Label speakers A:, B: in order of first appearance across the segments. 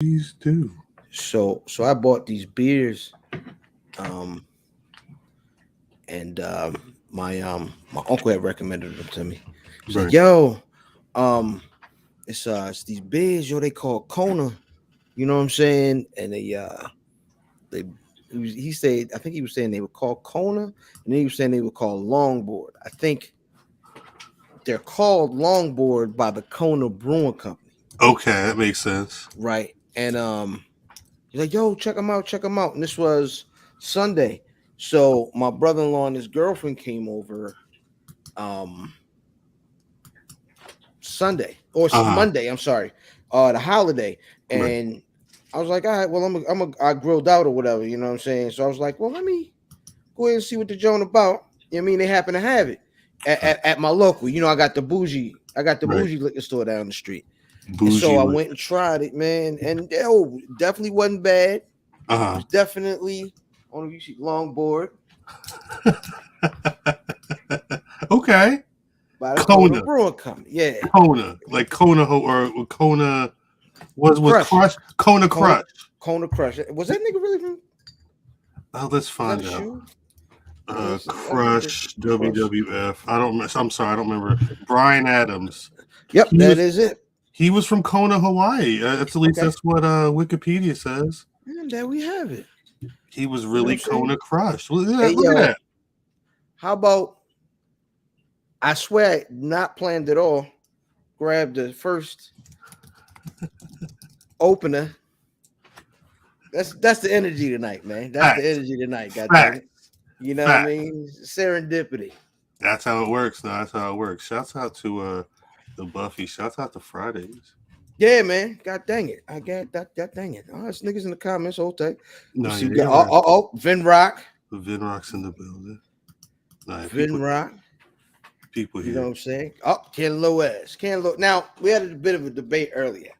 A: Please do.
B: So I bought these beers, um, and my uncle had recommended them to me. He's like,
A: Right.
B: "Yo, um, it's these beers, yo. They call Kona. You know what I'm saying? And they he said I think he was saying they were called Kona, and then he was saying they were called Longboard. I think they're called Longboard by the Kona Brewing Company,
A: Okay, that makes sense.
B: right? And he's like, "Yo, check them out." And this was Sunday, so my brother-in-law and his girlfriend came over um Sunday or
A: Uh
B: Monday. I'm sorry, the holiday,
A: right.
B: and I was like, "All right, well, I grilled out or whatever." You know what I'm saying? So I was like, "Well, let me go ahead and see what the joint about." You know what I mean? They happen to have it at my local. You know, I got the
A: Right.
B: bougie liquor store down the street. And so
A: Bougie
B: I
A: like
B: went and tried it, man. And definitely wasn't bad. It
A: uh
B: was definitely on the longboard
A: okay.
B: by the Kona
A: Kona.
B: Brewing Company. Yeah.
A: Kona. Like Kona or Kona was
B: Crush.
A: Crush. Kona
B: Kona
A: Crush.
B: Kona Crush. Was that nigga really from
A: Let's
B: was that a
A: find out.
B: shoe? Yeah, I think that's
A: Crush
B: Crush.
A: WWF. I'm sorry, I don't remember. Brian Adams.
B: Yep,
A: He
B: that
A: was
B: is it.
A: he was from Kona, Hawaii. At least
B: Okay.
A: that's what Wikipedia says.
B: And there we have it.
A: He was
B: You know what
A: really
B: I'm saying?
A: Kona crushed. Look at
B: Hey
A: that. Look at
B: yo,
A: that.
B: how about I swear not planned at all. Grab the first opener. That's the energy tonight, man. That's the
A: Fact.
B: energy tonight, god dang
A: Fact.
B: it. You know what I
A: Fact.
B: mean? Serendipity.
A: That's how it works. No, that's how it works. Shouts out to the Buffy. Shouts out to Fridays.
B: Yeah, man. God dang it. I got that. God dang it. Oh, it's niggas in the comments. Hold tight.
A: No,
B: Let's see.
A: yeah,
B: We
A: they
B: got
A: are.
B: Vin Rock.
A: The Vinrock's in the building. No, yeah,
B: Vin Rock.
A: people
B: You know what
A: here.
B: I'm saying? Oh, Ken Lewis. Ken Lewis. Now, we had a bit of a debate earlier.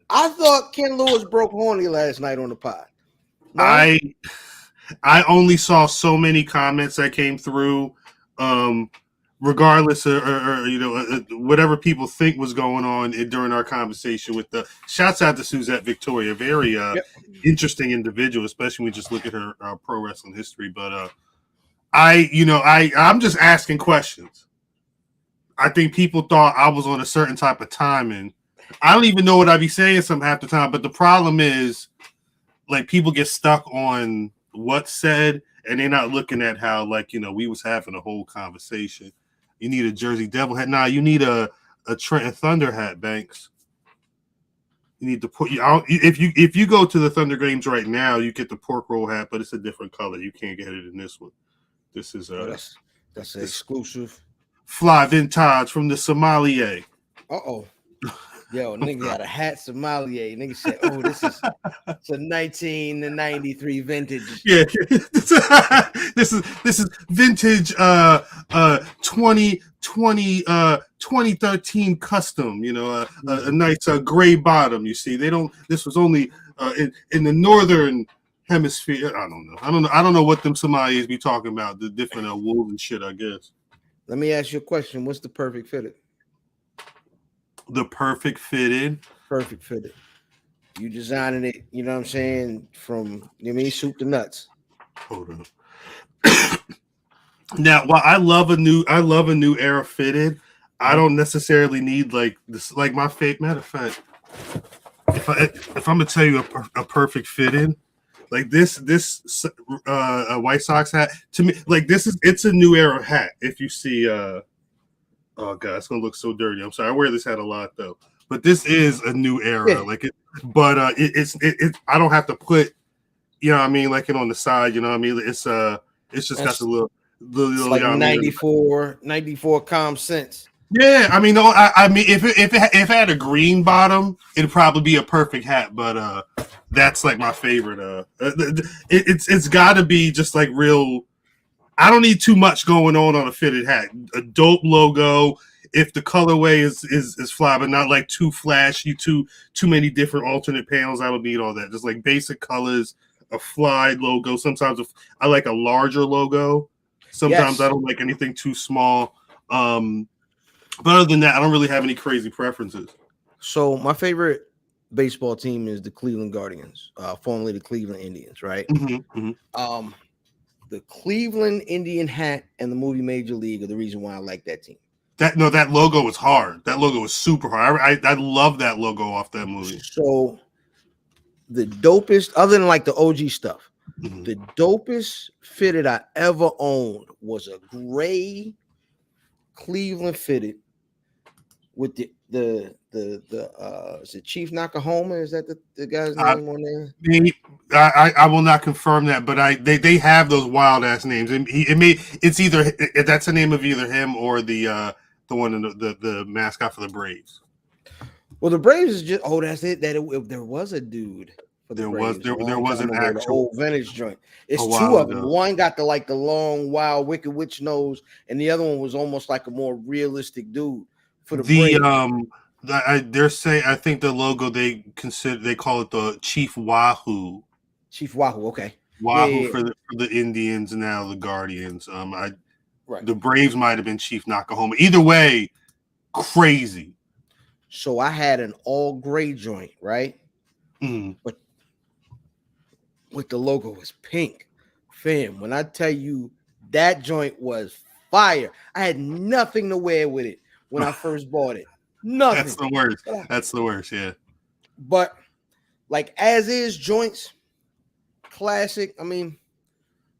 B: I thought Ken Lewis broke horny last night on the pod. No?
A: I I only saw so many comments that came through. Um, regardless or whatever people think was going on during our conversation with the shouts out to Suzette Victoria, very
B: Yep.
A: interesting individual, especially when we just look at her pro wrestling history. But I'm just asking questions. I think people thought I was on a certain type of timing. I don't even know what I be saying some half the time, but the problem is like people get stuck on what's said and they're not looking at how we was having a whole conversation. You need a Jersey Devil hat. Nah, you need a Trenton Thunder hat, Banks. You need to put you out if you go to the Thunder games right now, you get the pork roll hat, but it's a different color. You can't get it in this one. This is
B: Oh, that's an
A: this
B: exclusive.
A: fly vintage from the Somalia.
B: Uh-oh. Yo, nigga got a hat sommelier. Nigga said, "Oh, it's a 1993 vintage."
A: Yeah, this is vintage 2013 custom, a
B: Mhm.
A: nice gray bottom. You see, they don't this was only in the northern hemisphere. I don't know what them Somalis be talking about, the different wool and shit, I guess.
B: Let me ask you a question. What's the perfect fitted?
A: The perfect fitted.
B: Perfect fitted. You designing it, you know what I'm saying, from you know what I mean soup to nuts.
A: Hold on. Now, while I love a new era fitted, I
B: Uh-huh.
A: don't necessarily need like this. Like my fate. Matter of fact, if I'm gonna tell you a perfect fitted, like this a White Sox hat to me, like it's a new era hat. If you see, oh god, it's gonna look so dirty. I'm sorry, I wear this hat a lot though, but this is a new era.
B: Yeah,
A: Like it, but I don't have to put what I mean, like it on the side. You know what I mean? It's just got
B: that's
A: the
B: it's
A: little,
B: like
A: I mean,
B: 94 calm cents.
A: yeah, I mean, no, I mean, if it had a green bottom, it'd probably be a perfect hat. But that's like my favorite. It's got to be just like real. I don't need too much going on a fitted hat. A dope logo. If the colorway is fly, but not like too flashy, too many different alternate panels, I don't need all that. Just like basic colors, a fly logo. Sometimes I like a larger logo. Sometimes I
B: Yes.
A: don't like anything too small. Um, but other than that, I don't really have any crazy preferences.
B: So my favorite. baseball team is the Cleveland Guardians, formerly the Cleveland Indians, right? The Cleveland Indian hat and the movie Major League are the reason why I like that team.
A: That logo was hard. That logo was super hard. I love that logo off that movie.
B: So the dopest, other than like the OG stuff, the dopest fitted I ever owned was a gray Cleveland fitted with the is it Chief Nakahoma? Is that the guy's name on there?
A: I will not confirm that, but they have those wild ass names. It's either that's the name of either him or the one in the mascot for the Braves.
B: Well, the Braves is just that's it. There was a dude.
A: There was an actual
B: old vintage joint. It's two of them. One got the long, wild, wicked witch nose, and the other one was almost like a more realistic dude. For the Braves.
A: I think the logo they call it the Chief Wahoo.
B: Chief Wahoo, okay.
A: Wahoo for the Indians, now the Guardians. The Braves might have been Chief Nakahoma. Either way, crazy.
B: So I had an all gray joint, right? But with the logo was pink. Fam, when I tell you that joint was fire, I had nothing to wear with it when I first bought it. Nothing.
A: That's the worst, yeah.
B: But like as is joints, classic. I mean,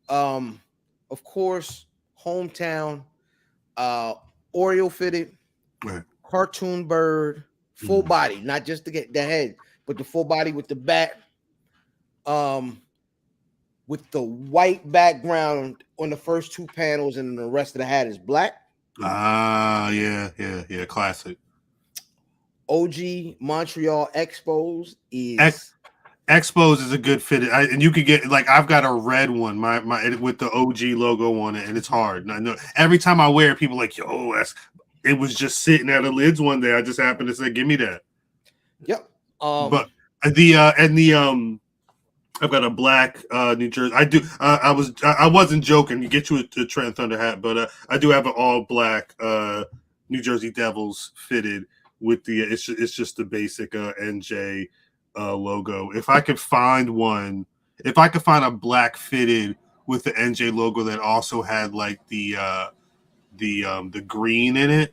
B: of course, hometown, Oreo fitted,
A: right.
B: Cartoon bird, full body, not just to get the head, but the full body with the bat, with the white background on the first two panels, and the rest of the hat is black.
A: Yeah, classic.
B: OG Montreal Expos
A: is a good fit, and you could get I've got a red one, my with the OG logo on it, and it's hard. I know every time I wear it, people are like, yo, it was just sitting at the lids one day. I just happened to say, give me that.
B: Yep.
A: But I've got a black New Jersey. I do. I wasn't joking. You get you a Trent Thunder hat, but I do have an all black New Jersey Devils fitted with the. It's just the basic NJ logo. If I could find one, if I could find a black fitted with the NJ logo that also had like the green in it.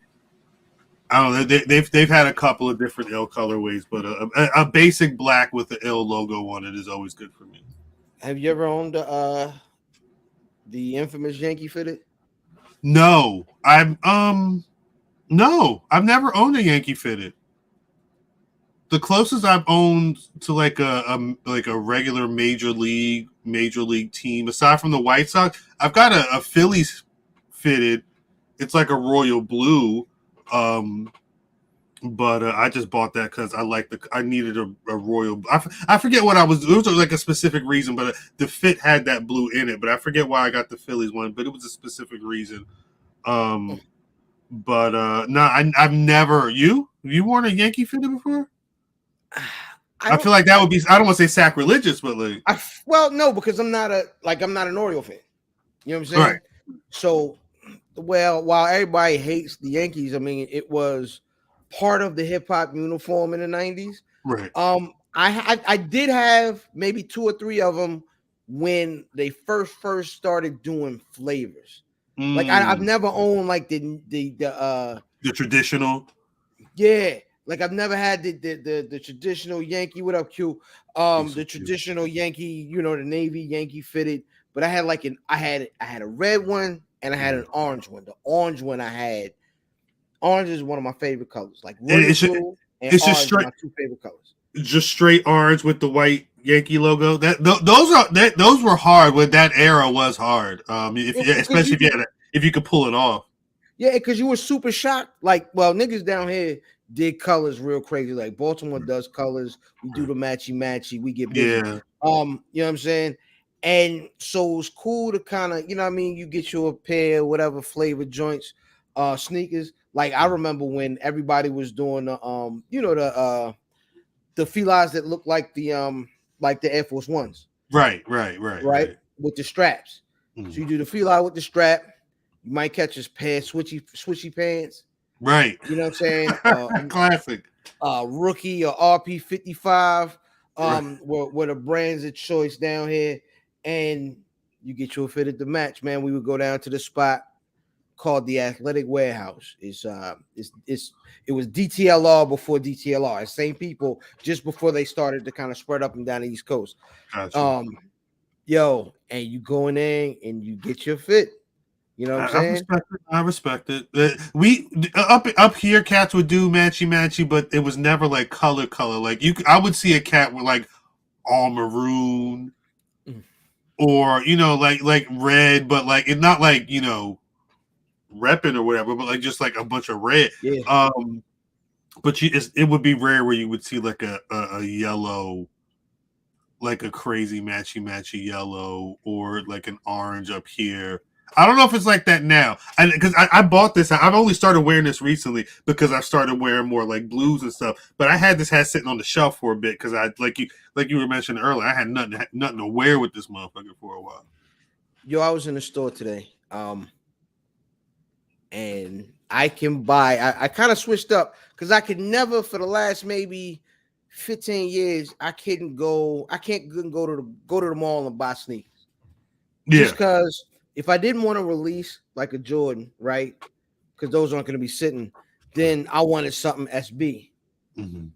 A: I don't know. They've had a couple of different ill colorways, but a basic black with the ill logo on it is always good for me.
B: Have you ever owned the infamous Yankee fitted?
A: No, I've never owned a Yankee fitted. The closest I've owned to like a regular major league team, aside from the White Sox, I've got a Phillies fitted. It's like a royal blue. But I just bought that because I needed a royal. I forget what I was. It was like a specific reason, but the fit had that blue in it. But I forget why I got the Phillies one. But it was a specific reason. I've never. You worn a Yankee fitted before? I feel like that would be. I don't want to say sacrilegious, but like.
B: No, because I'm not an Oriole fan. You know what I'm saying?
A: Right.
B: So. Well, while everybody hates the Yankees, I mean, it was part of the hip hop uniform in the 90s.
A: Right.
B: I did have maybe 2 or 3 of them when they first started doing flavors. Like I've never owned like the
A: traditional.
B: Yeah, like I've never had the traditional Yankee. What up, Q? The traditional Yankee, the Navy Yankee fitted. But I had I had a red one. And I had an orange one. The orange one I had. Orange is one of my favorite colors. Like it's just straight. My 2 favorite colors.
A: Just straight orange with the white Yankee logo. Those were hard. When that era was hard. Especially if you could pull it off.
B: Yeah, because you were super shocked. Like, well, niggas down here did colors real crazy. Like Baltimore does colors. We do the matchy. We get busy.
A: Yeah.
B: You know what I'm saying? And so it's cool to kind of, you get you a pair, whatever flavor joints, sneakers. Like I remember when everybody was doing the felines that look like the Air Force Ones.
A: Right.
B: With the straps. Mm-hmm. So you do the feline with the strap. You might catch a pair of switchy pants.
A: Right.
B: You know what I'm saying?
A: Classic.
B: Rookie or RP55,
A: Right.
B: were the brands of choice down here, and you get your fit at the match, man. We would go down to the spot called the Athletic Warehouse. It was DTLR before DTLR. Same people just before they started to kind of spread up and down the East Coast.
A: Gotcha.
B: Yo, and you go in there and you get your fit. You know what I'm
A: I
B: saying?
A: respect it. I respect it. We up here, cats would do matchy, but it was never like color. Like I would see a cat with like all maroon, or like red, but like it's not like repping or whatever, but like just like a bunch of red.
B: Yeah.
A: But it would be rare where you would see like a yellow, like a crazy matchy yellow, or like an orange up here. I don't know if it's like that now. Because I bought this. I've only started wearing this recently because I've started wearing more like blues and stuff. But I had this hat sitting on the shelf for a bit because I like you were mentioning earlier. I had nothing to wear with this motherfucker for a while.
B: Yo, I was in the store today, and I can buy. I kind of switched up because I could never for the last maybe 15 years. I can't go to the mall and buy sneakers.
A: Yeah.
B: Just because if I didn't want to release like a Jordan, right? Because those aren't going to be sitting, then I wanted something SB.
A: Mm-hmm.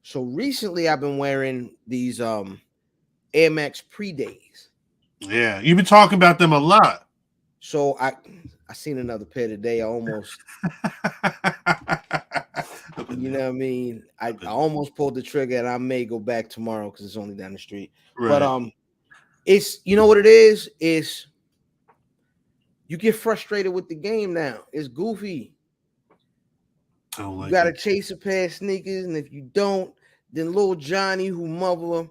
B: So recently I've been wearing these Air Max pre-days.
A: Yeah, you've been talking about them a lot.
B: So I seen another pair today. I almost you know what I mean? I almost pulled the trigger, and I may go back tomorrow because it's only down the street.
A: Right.
B: But it's what it is you get frustrated with the game now. It's goofy. You gotta chase a pair of sneakers, and if you don't, then little Johnny, who mother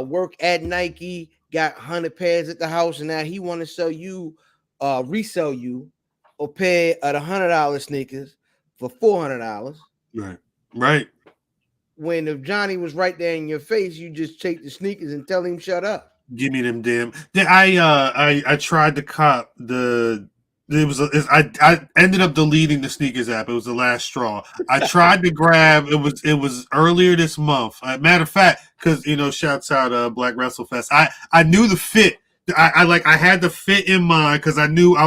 B: work at Nike, got 100 pairs at the house, and now he want to sell you, resell you a pair of the $100 sneakers for $400.
A: Right.
B: When if Johnny was right there in your face, you just take the sneakers and tell him shut up.
A: Give me them damn. I tried to cop the. I ended up deleting the sneakers app. It was the last straw. I tried to grab. It was earlier this month. Matter of fact, because shouts out Black WrestleFest. I knew the fit. I had the fit in mind because I knew I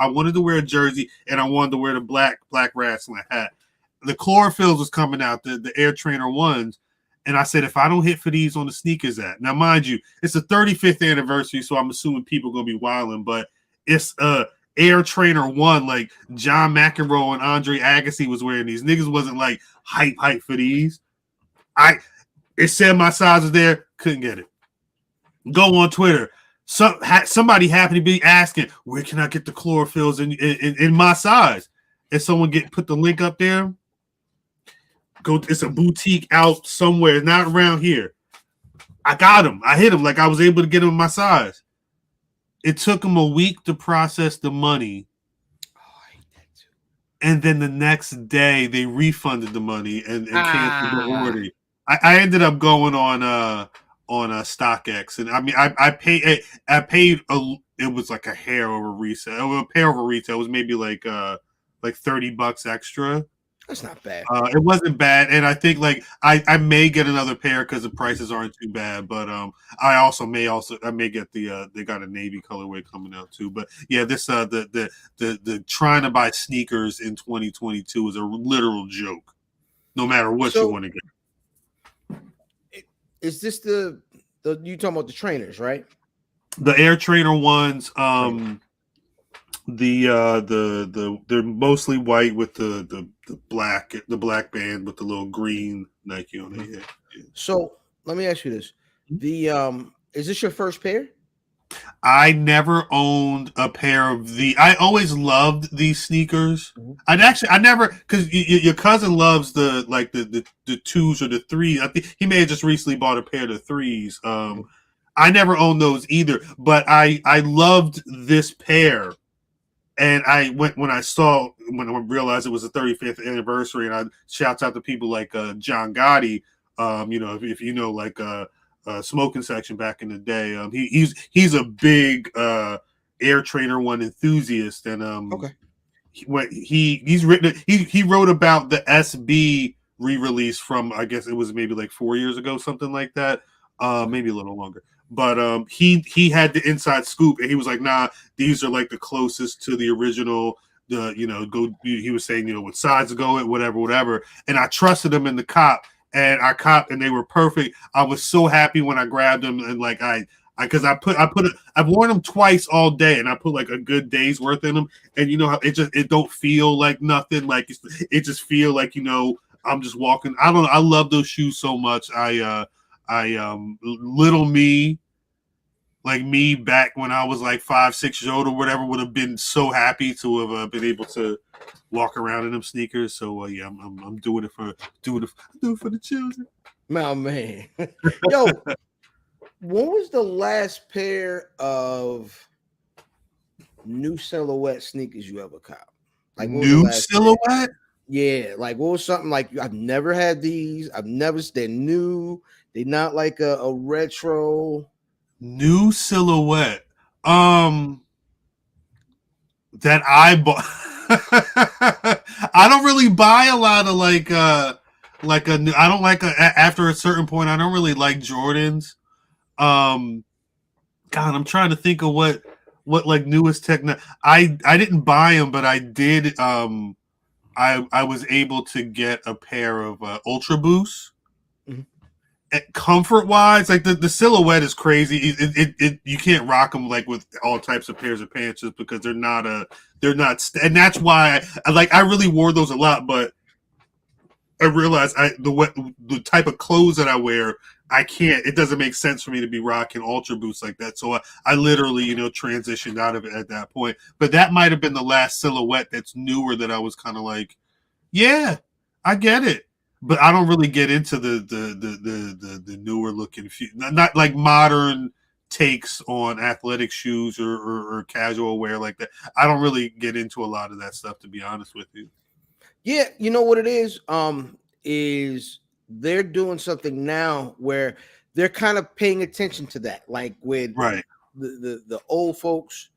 A: wanted to wear a jersey and I wanted to wear the black wrestling hat. The chlorophylls was coming out, the Air Trainer ones. And I said, if I don't hit for these on the sneakers app, now mind you, it's the 35th anniversary, so I'm assuming people are gonna be wilding, but it's Air Trainer 1, like John McEnroe and Andre Agassi was wearing these. Niggas wasn't like hype for these. It said my size was there, couldn't get it. Go on Twitter. Somebody happened to be asking, where can I get the chlorophylls in my size? And someone put the link up there. It's a boutique out somewhere, not around here. I got him. I hit him. Like I was able to get him my size. It took him a week to process the money.
B: Oh, I hate that too.
A: And then the next day they refunded the money and canceled the order. I ended up going on StockX, and I mean I paid it was like a hair over resale. A pair over retail. It was maybe like $30 extra.
B: That's not bad.
A: It wasn't bad, and I think like I may get another pair because the prices aren't too bad. But I may get they got a navy colorway coming out too. But yeah, this the trying to buy sneakers in 2022 is a literal joke. No matter what you want to get.
B: Is this the you talking about the trainers, right?
A: The Air Trainer ones. They're mostly white with the black band with the little green Nike on it. Yeah.
B: So let me ask you this: is this your first pair?
A: I never owned a pair of I always loved these sneakers. I never, because your cousin loves the 2s or the 3s. I think he may have just recently bought a pair of the 3s. I never owned those either, but I loved this pair. And when I realized it was the 35th anniversary, and I shouts out to people like John Gotti, if you know like Smoking Section back in the day, he's a big Air Trainer 1 enthusiast, and
B: okay.
A: He wrote about the SB re-release from, I guess it was maybe like 4 years ago, something like that, maybe a little longer. But he had the inside scoop, and he was like, "Nah, these are like the closest to the original." He was saying, what sides to go at, whatever. And I trusted him in the cop, and I copped, and they were perfect. I was so happy when I grabbed them, and like I've worn them twice all day, and I put like a good day's worth in them, and you know how it don't feel like nothing, like it just feel like I'm just walking. I don't know. I love those shoes so much. Little me, like me back when I was like 5, 6 years old or whatever, would have been so happy to have been able to walk around in them sneakers. So yeah, I'm doing it for the children.
B: My man, yo, when was the last pair of new silhouette sneakers you ever caught? Like
A: new silhouette?
B: Pair? Yeah, like what was something like I've never had these. They're new. They're not like a retro.
A: New silhouette. That I bought. I don't really buy a lot of like a new. I don't like after a certain point. I don't really like Jordans. God, I'm trying to think of what like newest techno. I didn't buy them, but I did. I was able to get a pair of Ultra Boosts. Mm-hmm. Comfort wise, like the silhouette is crazy. It you can't rock them like with all types of pairs of pants just because they're not, and that's why I really wore those a lot. But I realized the type of clothes that I wear, I can't. It doesn't make sense for me to be rocking Ultra Boosts like that. So I literally transitioned out of it at that point. But that might have been the last silhouette that's newer that I was kind of like, yeah, I get it. But I don't really get into the newer looking, not like modern takes on athletic shoes or casual wear like that. I don't really get into a lot of that stuff, to be honest with you.
B: Yeah, you know what it is? Is they're doing something now where they're kind of paying attention to that, like with the old folks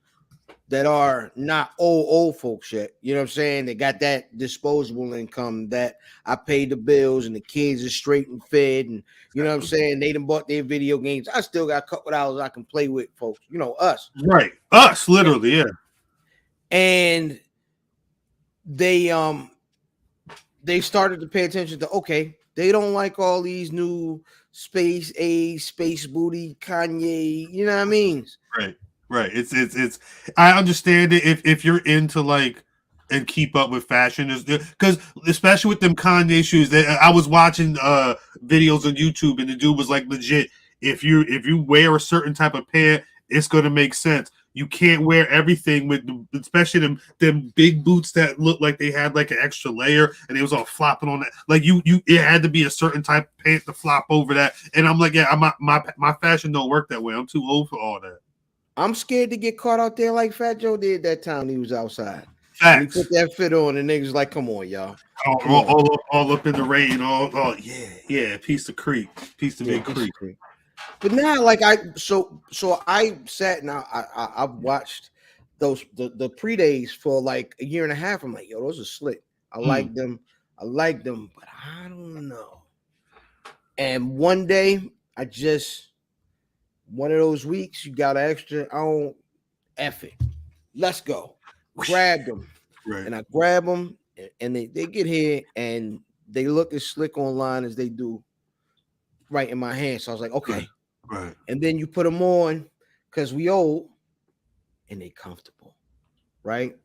B: that are not old folks yet. You know what I'm saying? They got that disposable income that I paid the bills and the kids are straight and fed, and you know what I'm saying? They done bought their video games. I still got a couple hours I can play with, folks. Us.
A: Right. Us, literally, yeah.
B: And they started to pay attention to, okay, they don't like all these new space age, space booty, Kanye, you know what I mean?
A: Right. It's I understand it if you're into like and keep up with fashion, because especially with them Kanye shoes, I was watching videos on YouTube, and the dude was like, legit, if you wear a certain type of pair, it's gonna make sense. You can't wear everything with, especially them big boots that look like they had like an extra layer and it was all flopping on that. Like it had to be a certain type of pant to flop over that. And I'm like, yeah, my fashion don't work that way. I'm too old for all that.
B: I'm scared to get caught out there like Fat Joe did that time he was outside.
A: Facts.
B: He put that fit on and niggas like, come on, y'all.
A: All up in the rain. Yeah. Piece of creek. Piece of big creek.
B: But now, like so I sat and I watched the pre-days for like a year and a half. I'm like, yo, those are slick. I like them, but I don't know. And one day, one of those weeks, you got an extra, I don't F it. Let's go. Grab them.
A: Right.
B: And I grab them and they get here and they look as slick online as they do right in my hand. So I was like, okay.
A: Right.
B: And then you put them on because we old and they comfortable, right?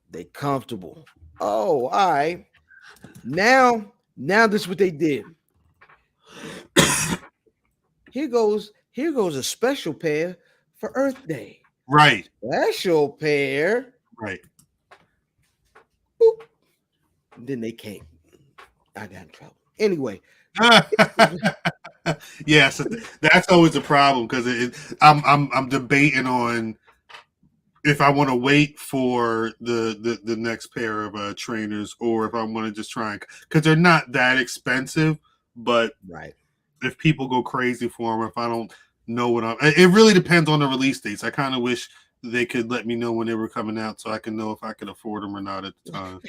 B: They comfortable. Oh, all right. Now this is what they did. Here goes a special pair for Earth Day.
A: Right.
B: Special pair.
A: Right.
B: Boop. Then they came. I got in trouble. Anyway.
A: Yes, that's always a problem because I'm debating on if I want to wait for the next pair of trainers or if I want to just try, because they're not that expensive, but
B: right.
A: If people go crazy for them, if I don't know it really depends on the release dates. I kind of wish they could let me know when they were coming out so I can know if I could afford them or not at the time.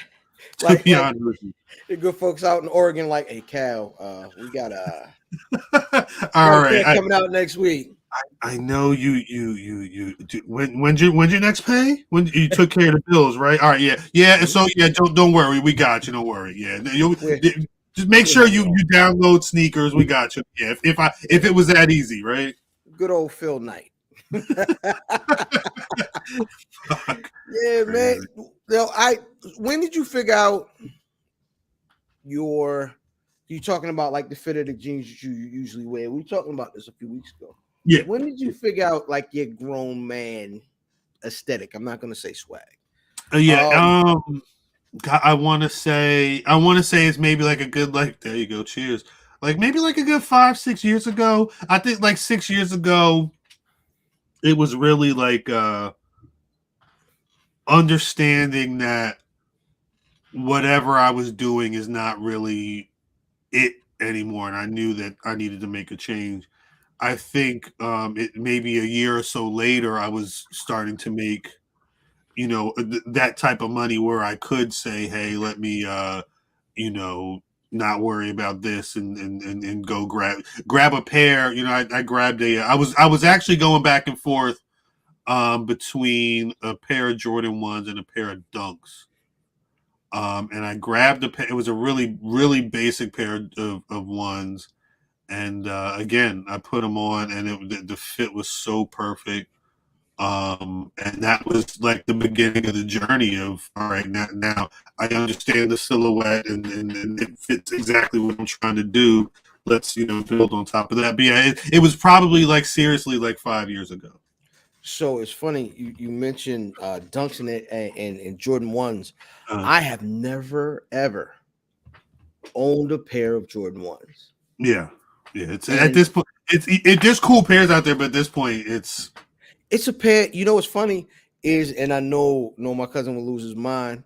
A: To
B: like
A: be honest with you.
B: the good folks out in Oregon, like, hey Cal, we got
A: All
B: a
A: right.
B: pair coming out next week.
A: I know when's your next pay? When you took care of the bills, right? All right, yeah. So yeah, don't worry, we got you. Don't worry. Yeah,
B: We're,
A: just make
B: we're
A: sure
B: having
A: you download sneakers. We got you. Yeah, if it was that easy, right?
B: good old Phil Knight.
A: Fuck,
B: Yeah, man.
A: crazy.
B: When did you figure out you talking about like the fit of the jeans that you usually wear? We were talking about this a few weeks ago.
A: Yeah,
B: When did you figure out like your grown man aesthetic? I'm not gonna say swag.
A: yeah.
B: Um,
A: God, I want to say it's maybe like a good there you go. Cheers. Like maybe like a good 5-6 years ago. I think like 6 years ago, it was really like understanding that whatever I was doing is not really it anymore, and I knew that I needed to make a change. I think it maybe a year or so later, I was starting to make that type of money where I could say, hey, let me you know not worry about this and go grab a pair. I grabbed I was actually going back and forth between a pair of Jordan 1s and a pair of Dunks. And I grabbed a pair. It was a really, really basic pair of ones. And again, I put them on, and the fit was so perfect. And that was like the beginning of the journey of, all right, now I understand the silhouette, and it fits exactly what I'm trying to do. Let's build on top of that. But yeah, it was probably like seriously like 5 years ago.
B: so it's funny you mentioned Dunks and Jordan ones.
A: Uh,
B: I have never ever owned a pair of Jordan ones,
A: yeah, yeah. It's at
B: and
A: this point, there's cool pairs out there, but at this point,
B: it's a pair. You know what's funny is, and I know my cousin will lose his mind,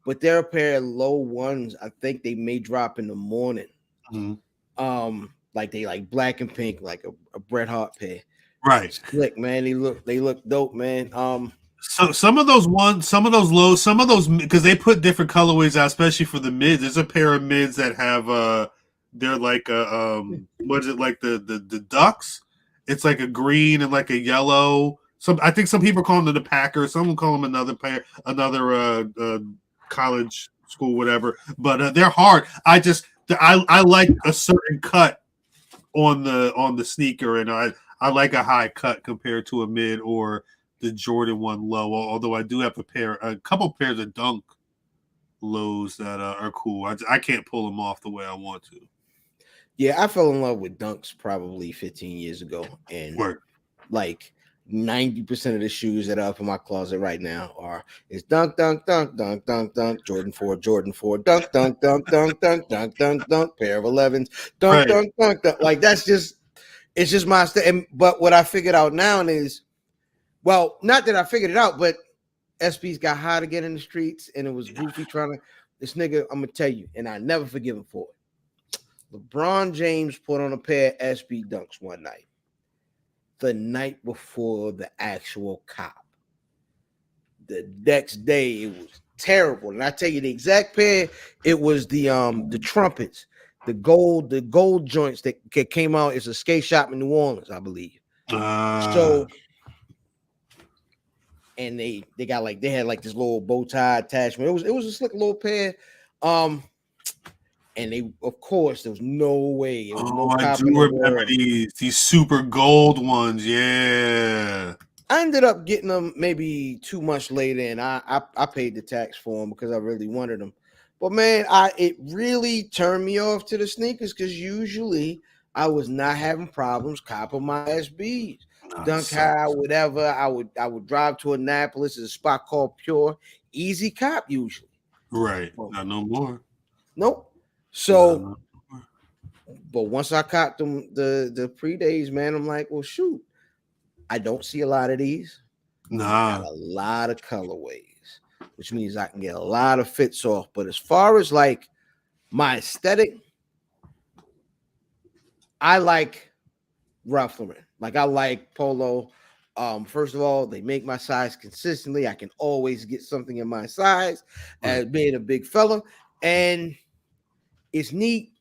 B: but they're a pair of low ones. I think they may drop in the morning.
A: mhm.
B: Like they like black and pink, like a Bret Hart pair.
A: Right.
B: Slick, man. They look dope, man.
A: So some of those lows, some of those because they put different colorways out, especially for the mids. There's a pair of mids that have they're like what is it like the ducks? It's like a green and like a yellow. I think some people call them the Packers. Some call them another pair, another college school, whatever. But they're hard. I like a certain cut on the sneaker, and I like a high cut compared to a mid or the Jordan 1 low. Although I do have a couple pairs of Dunk lows that are cool. I can't pull them off the way I want to.
B: Yeah, I fell in love with Dunks probably 15 years ago, and
A: Work.
B: like 90% of the shoes that are up in my closet right now is dunk, dunk, dunk, dunk, dunk, dunk, Jordan 4, dunk, dunk, dunk, dunk, dunk, dunk, dunk, dunk, pair of 11s, dunk,
A: Right.
B: dunk, dunk, dunk. Like it's just my style. But what I figured out now is, well, not that I figured it out, but SB's got high to get in the streets, and it was Goofy trying to. This nigga, I'm gonna tell you, and I never forgive him for it. LeBron James put on a pair of SB Dunks one night, the night before the actual cop. The next day, it was terrible, and I tell you the exact pair. It was the trumpets, the gold joints that came out. It's a skate shop in New Orleans, I believe. So. And they got like they had like this little bow tie attachment. It was a slick little pair. And they of course there was no way. There was no
A: I
B: cop
A: do
B: in the
A: remember
B: world.
A: these super gold ones. Yeah.
B: I ended up getting them maybe 2 months later, and I paid the tax for them because I really wanted them. But man, it really turned me off to the sneakers because usually I was not having problems copping my SBs. Dunk High, whatever. I would drive to Annapolis. There's a spot called Pure. Easy cop usually.
A: Right.
B: Well,
A: Not no more.
B: nope. So,
A: No more.
B: but once I copped them the pre-days, man, I'm like, well, shoot. I don't see a lot of these.
A: Nah.
B: Got a lot of colorways, which means I can get a lot of fits off. But as far as like my aesthetic, I like ruffling. Like I like polo. First of all, they make my size consistently. I can always get something in my size
A: Right.
B: as being a big fella, and it's neat,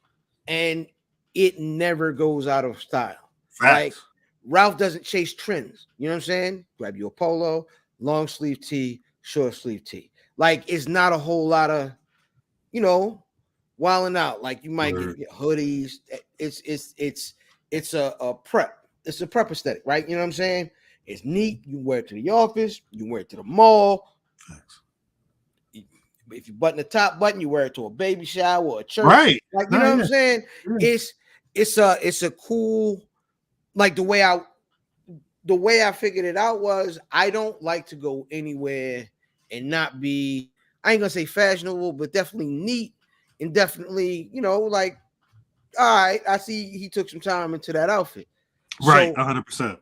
B: and it never goes out of style. Like
A: Facts.
B: Ralph doesn't chase trends. You know what I'm saying? Grab your polo, long sleeve tee, short sleeve tee. Like it's not a whole lot of, you know, wilding out. Like you might
A: Word.
B: get hoodies. It's a prep. It's a prep aesthetic, right? You know what I'm saying? It's neat. You wear it to the office. You wear it to the mall.
A: Facts.
B: If you button the top button, you wear it to a baby shower or a church.
A: Right.
B: Like you
A: No,
B: know what
A: yeah.
B: I'm saying?
A: Yeah.
B: It's a cool, like the way I figured it out was I don't like to go anywhere and not be, I ain't gonna say fashionable, but definitely neat and definitely, like, all right, I see he took some time into that outfit.
A: Right.
B: So,
A: 100%.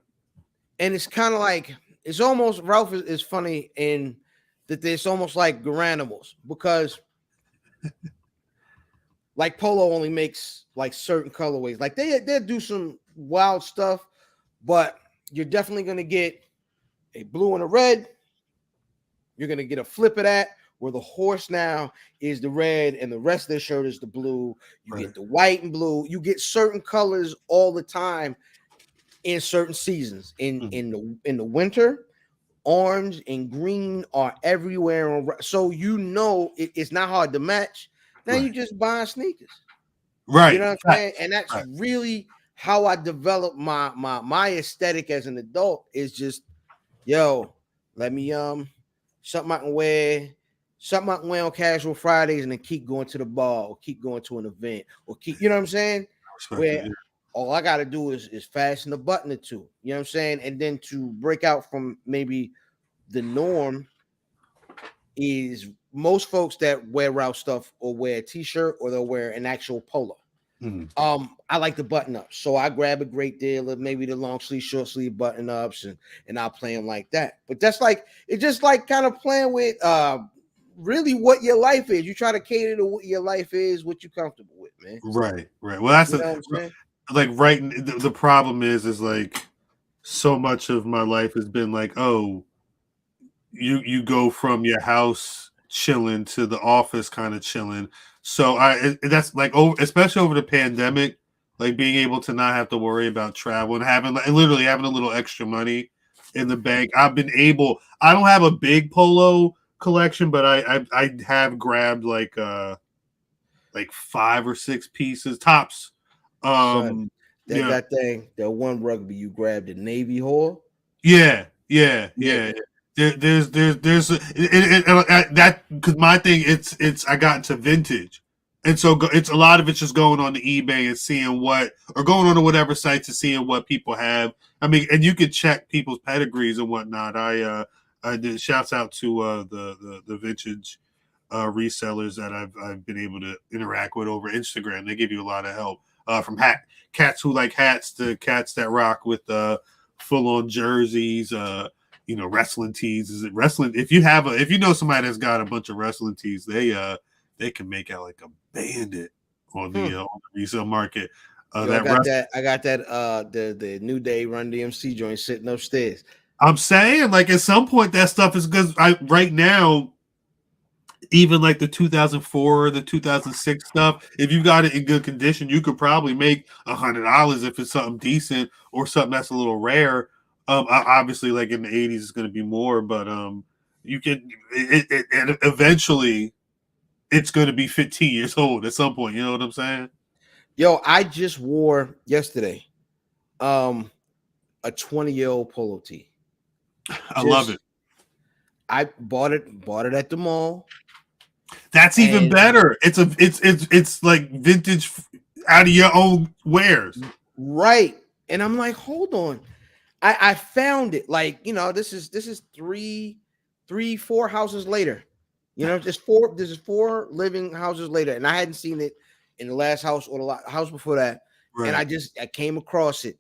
B: and it's kind of like, it's almost, Ralph is funny in that it's almost like Garanimals because like Polo only makes like certain colorways. Like they do some wild stuff, but you're definitely gonna get a blue and a red. You're gonna get a flip of that where the horse now is the red and the rest of the shirt is the blue. You
A: Right.
B: get the white and blue. You get certain colors all the time in certain seasons. In the winter, orange and green are everywhere. So it's not hard to match. Now you
A: Right.
B: just buy sneakers. You
A: Right.
B: know what I'm saying?
A: Facts.
B: And that's
A: Right.
B: really how I developed my aesthetic as an adult is just, yo, let me something I can wear, something I can wear on casual Fridays and then keep going to the bar or keep going to an event or keep, you know what I'm saying?
A: Respect it.
B: Where
A: Yeah.
B: all I gotta do is fasten a button or two, you know what I'm saying? And then to break out from maybe the norm is most folks that wear Ralph stuff or wear a t-shirt or they'll wear an actual polo.
A: Mhm.
B: I like the button ups, so I grab a great deal of maybe the long sleeve, short sleeve button ups, and I'll play them like that. But that's like it's just like kind of playing with really what your life is. You try to cater to what your life is, what you're comfortable with, man.
A: Right. Right. Well, that's
B: You know what I'm saying?
A: like right. The problem is like so much of my life has been like, oh, you go from your house chilling to the office kind of chilling. So that's like over, especially over the pandemic, like being able to not have to worry about travel and having like literally having a little extra money in the bank. I've been able. I don't have a big polo collection, but I have grabbed like 5 or 6 pieces tops.
B: Son, that
A: Yeah,
B: that thing, that one rugby you grabbed the Navy whore.
A: yeah.
B: Yeah.
A: There's that because my thing it's I got into vintage, and so it's a lot of it's just going on to eBay and seeing what or going on to whatever sites and seeing what people have. I mean, and you could check people's pedigrees and whatnot. I did shouts out to the vintage resellers that I've been able to interact with over Instagram. They give you a lot of help from cats who like hats to cats that rock with full on jerseys. Wrestling tees. Is it wrestling? If you know somebody that's got a bunch of wrestling tees, they can make out like a bandit on the resale market.
B: Yo, I got that the New Day Run DMC joint sitting upstairs.
A: I'm saying like at some point that stuff is because right now even like the 2004, the 2006 stuff, if you got it in good condition, you could probably make $100 if it's something decent or something that's a little rare. Obviously, like in the 80s, it's going to be more, but you can. And eventually, it's going to be 15 years old at some point. You know what I'm saying?
B: Yo, I just wore yesterday a 20-year-old polo tee.
A: I love it.
B: I bought it at the mall.
A: That's even better. It's like vintage out of your own wares.
B: Right. And I'm like, hold on. I found it. Like, this is four houses later. This is four living houses later. And I hadn't seen it in the last house or the house before that.
A: Right.
B: And I came across it.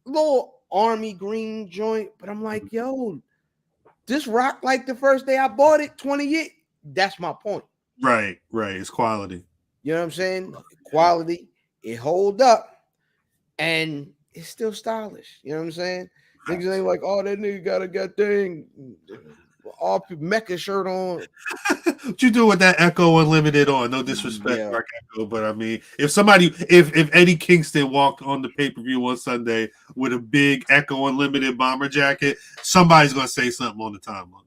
B: Little army green joint, but I'm like, yo, this rock like the first day I bought it, 20 years. That's my point.
A: Right. It's quality.
B: You know what I'm saying? Quality. It hold up, and it's still stylish. You know what I'm saying? Niggas ain't like, oh, that nigga got a goddamn all Mecca shirt on.
A: What you do with that Echo Unlimited on? No disrespect, Mark Echo, but I mean, if Eddie Kingston walked on the pay-per-view on Sunday with a big Echo Unlimited bomber jacket, somebody's gonna say something on the timeline.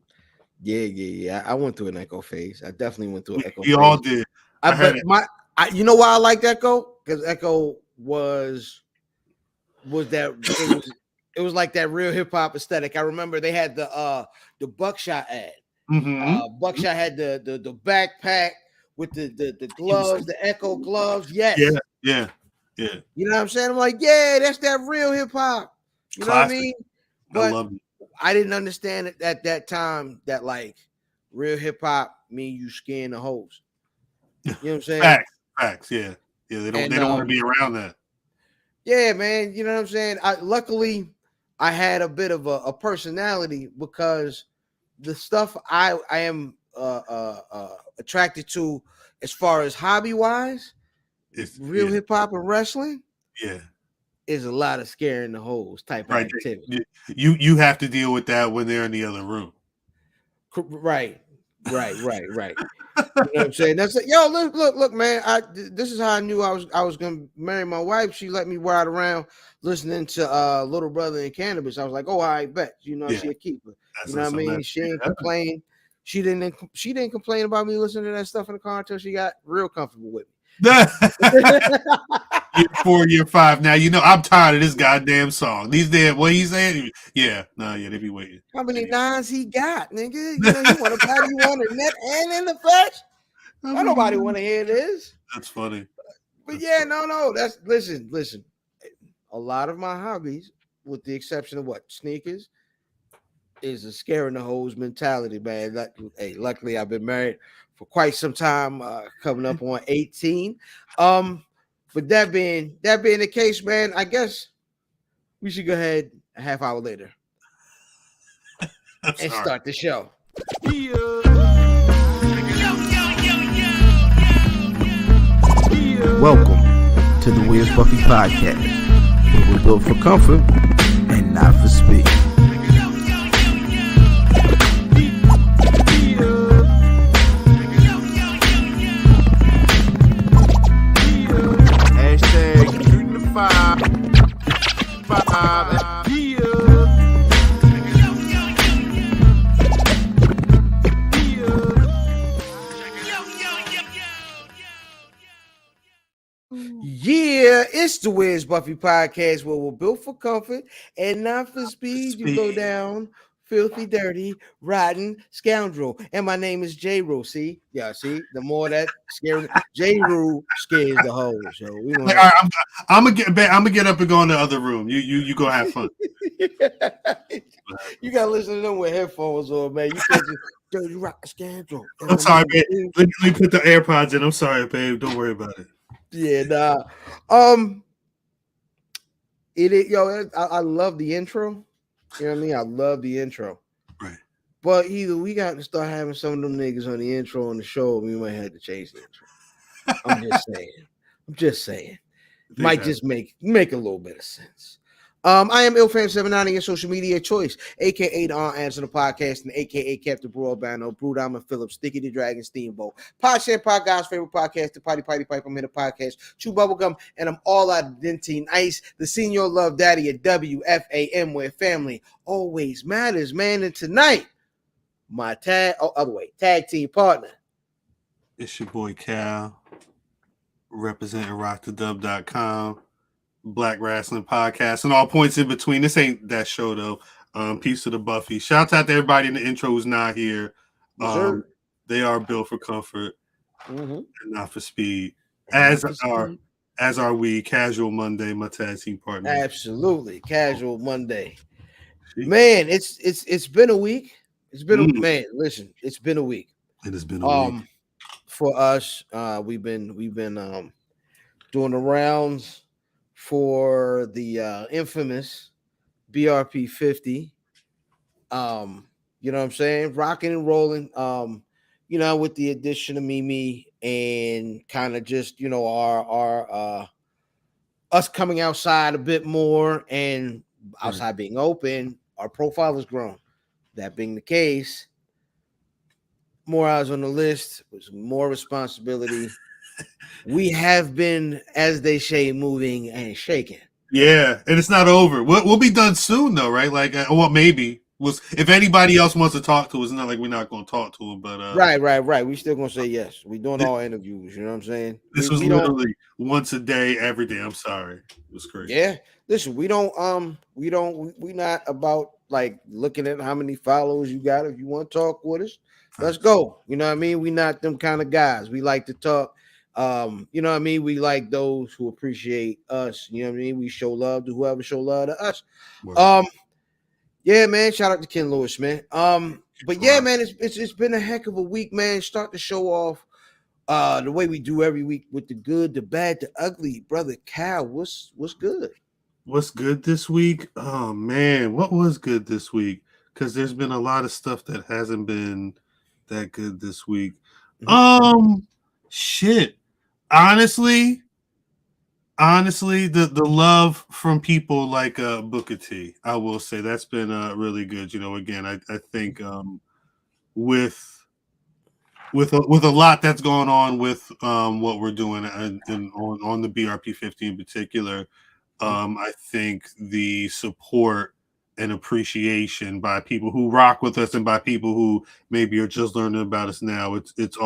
B: Yeah. I went through an Echo phase. I definitely went through an Echo
A: We
B: phase.
A: all did.
B: You know why I liked Echo? Because Echo was that it was like that real hip hop aesthetic. I remember they had the Buckshot ad.
A: Mm-hmm.
B: Buckshot had the backpack with the gloves, the Echo gloves. Yes.
A: Yeah.
B: You know what I'm saying? I'm like, yeah, that's that real hip hop. You know what I mean? But
A: I love it.
B: I didn't understand it at that time that like real hip hop mean you scaring the hoes. You know what I'm saying?
A: Facts. Yeah. They don't want to be around that.
B: Yeah, man. You know what I'm saying? Luckily I had a bit of a personality because the stuff I am attracted to as far as hobby wise, it's real hip hop and wrestling.
A: Yeah.
B: Is a lot of scaring the hoes type of activity.
A: You have to deal with that when they're in the other room.
B: Right. You know what I'm saying? That's it. Yo, look, man. This is how I knew I was gonna marry my wife. She let me ride around listening to Little Brother and Cannabis. I was like, oh, I bet. You know, she a keeper. You know what I mean? She ain't complain. She didn't complain about me listening to that stuff in the car until she got real comfortable with me.
A: Year 4, year 5. Now you know I'm tired of this goddamn song. These damn what he's saying. Yeah, they be waiting.
B: How many nines he got, nigga? You know he want to party you on the net and in the flesh. Why nobody want to hear this?
A: That's funny.
B: But no. That's listen. A lot of my hobbies, with the exception of what sneakers, is a scaring the hoes mentality, man. Luckily I've been married for quite some time, coming up on 18. But that being the case, man, I guess we should go ahead a half hour later and start the show. Welcome to the Where's Buffy podcast, where we're built for comfort and not for speed. Hashtag shooting the five. Yeah, it's the Where's Buffy podcast, where we're built for comfort and not for speed. You go down filthy, dirty, rotten scoundrel. And my name is J. Rule. See, the more that scares J. Rule scares the hoes. So we
A: all right, I'm gonna get up and go in the other room. You go have fun.
B: You gotta listen to them with headphones on, man. You can't just dirty rotten scoundrel.
A: I'm sorry, babe. Let me put the AirPods in. I'm sorry, babe. Don't worry about it.
B: Yeah, nah. I love the intro. You know what I mean? I love the intro.
A: Right.
B: But either we got to start having some of them niggas on the intro on the show, or we might have to change the intro. I'm just saying. Might just make a little bit of sense. I am IlFam79 on your social media choice, aka the On Answer the Podcast, and aka Captain Broadband, Brew Diamond Phillips, Sticky the Dragon Steamboat, Pod God's favorite podcast, the Potty Pipe. I'm here to podcast, Chew Bubblegum, and I'm all out of Dentine Ice, the Senior Love Daddy at WFAM, where family always matters, man. And tonight, my tag team partner.
A: It's your boy Cal, representing RockTheDub.com. Black Wrestling Podcast and all points in between. This ain't that show though. Peace to the Buffy. Shouts out to everybody in the intro who's not here. They are built for comfort and not for speed. As are we. Casual Monday, my tag team partner.
B: Absolutely, Casual Monday. Man, it's been a week. It's been a man. Listen, it's been a week.
A: It has been a week
B: for us. We've been doing the rounds for the infamous BRP 50. You know what I'm saying? Rocking and rolling. With the addition of Mimi and kind of just, our us coming outside a bit more and outside being open, our profile has grown. That being the case, more eyes on the list, with more responsibility. We have been, as they say, moving and shaking.
A: Yeah, and it's not over. We'll be done soon, though, right? Like, well, maybe. If anybody else wants to talk to us, it's not like we're not going to talk to them. But
B: Right. We still gonna say yes. We doing all interviews. You know what I'm saying?
A: this was
B: We don't.
A: literally once a day, every day. I'm sorry, it was crazy.
B: Yeah. Listen, we not about like looking at how many followers you got. If you want to talk with us, let's go. You know what I mean? We not them kind of guys. We like to talk. You know what I mean? We like those who appreciate us. You know what I mean? We show love to whoever show love to us.
A: Word.
B: Yeah, man. Shout out to Ken Lewis, man. But yeah, man, it's been a heck of a week, man. Start to show off the way we do every week with the good, the bad, the ugly. Brother Cal, what's good?
A: What's good this week? Oh man, what was good this week? Because there's been a lot of stuff that hasn't been that good this week. Shit. Honestly, the love from people like Booker T, I will say that's been really good. You know, again, I think with a lot that's going on with what we're doing and on the BRP 50 in particular, I think the support and appreciation by people who rock with us and by people who maybe are just learning about us now, it's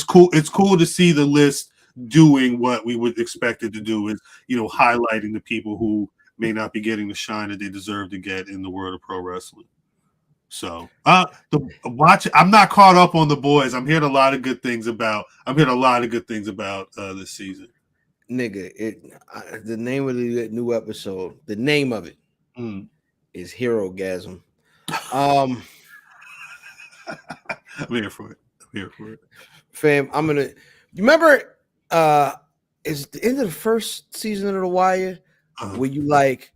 A: cool. It's cool to see the list doing what we would expect it to do, is, you know, highlighting the people who may not be getting the shine that they deserve to get in the world of pro wrestling. So I'm not caught up on The Boys. I'm hearing a lot of good things about this season.
B: Nigga, the name of the new episode, the name of it is Herogasm.
A: I'm here for it.
B: Fam, you remember it's the end of the first season of The Wire where you like,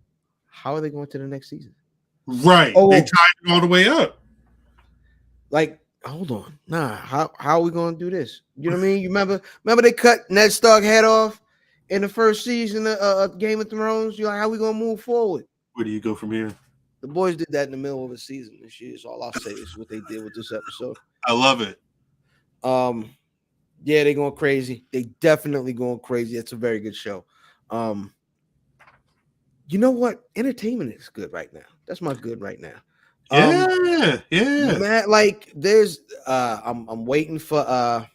B: how are they going to the next season?
A: Right. They tied it all the way up.
B: Like, hold on. Nah, how are we gonna do this? You know what I mean? You remember they cut Ned Stark head off in the first season of Game of Thrones? You're like, how we gonna move forward?
A: Where do you go from here?
B: The Boys did that in the middle of a season this year. So all I'll say is what they did with this episode.
A: I love it.
B: Yeah, they're going crazy. They definitely going crazy. It's a very good show. You know what? Entertainment is good right now. That's my good right now.
A: Yeah.
B: Man, like there's I'm waiting for I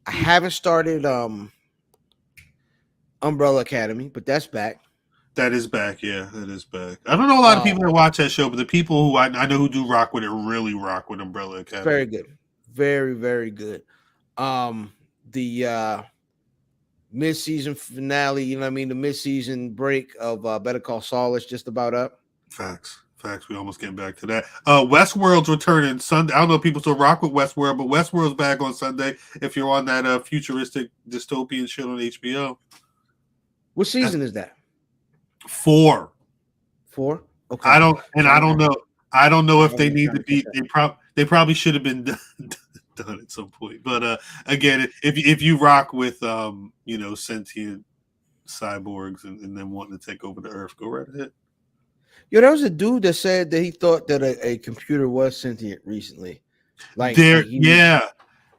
B: haven't started Umbrella Academy, but that's back.
A: That is back, yeah. That is back. I don't know a lot of people that watch that show, but the people who I know who do rock with it really rock with Umbrella Academy.
B: Very good. Very, very good. The mid-season finale, you know what I mean? The mid-season break of Better Call Saul is just about up.
A: Facts. We almost getting back to that. Westworld's returning Sunday. I don't know if people still rock with Westworld, but Westworld's back on Sunday if you're on that futuristic dystopian shit on HBO.
B: What season is that?
A: 4.
B: Okay.
A: I don't know if they need to be. They probably should have been done at some point. But again, if you rock with sentient cyborgs and then wanting to take over the Earth, go right ahead.
B: Yo, there was a dude that said that he thought that a computer was sentient recently. Like
A: it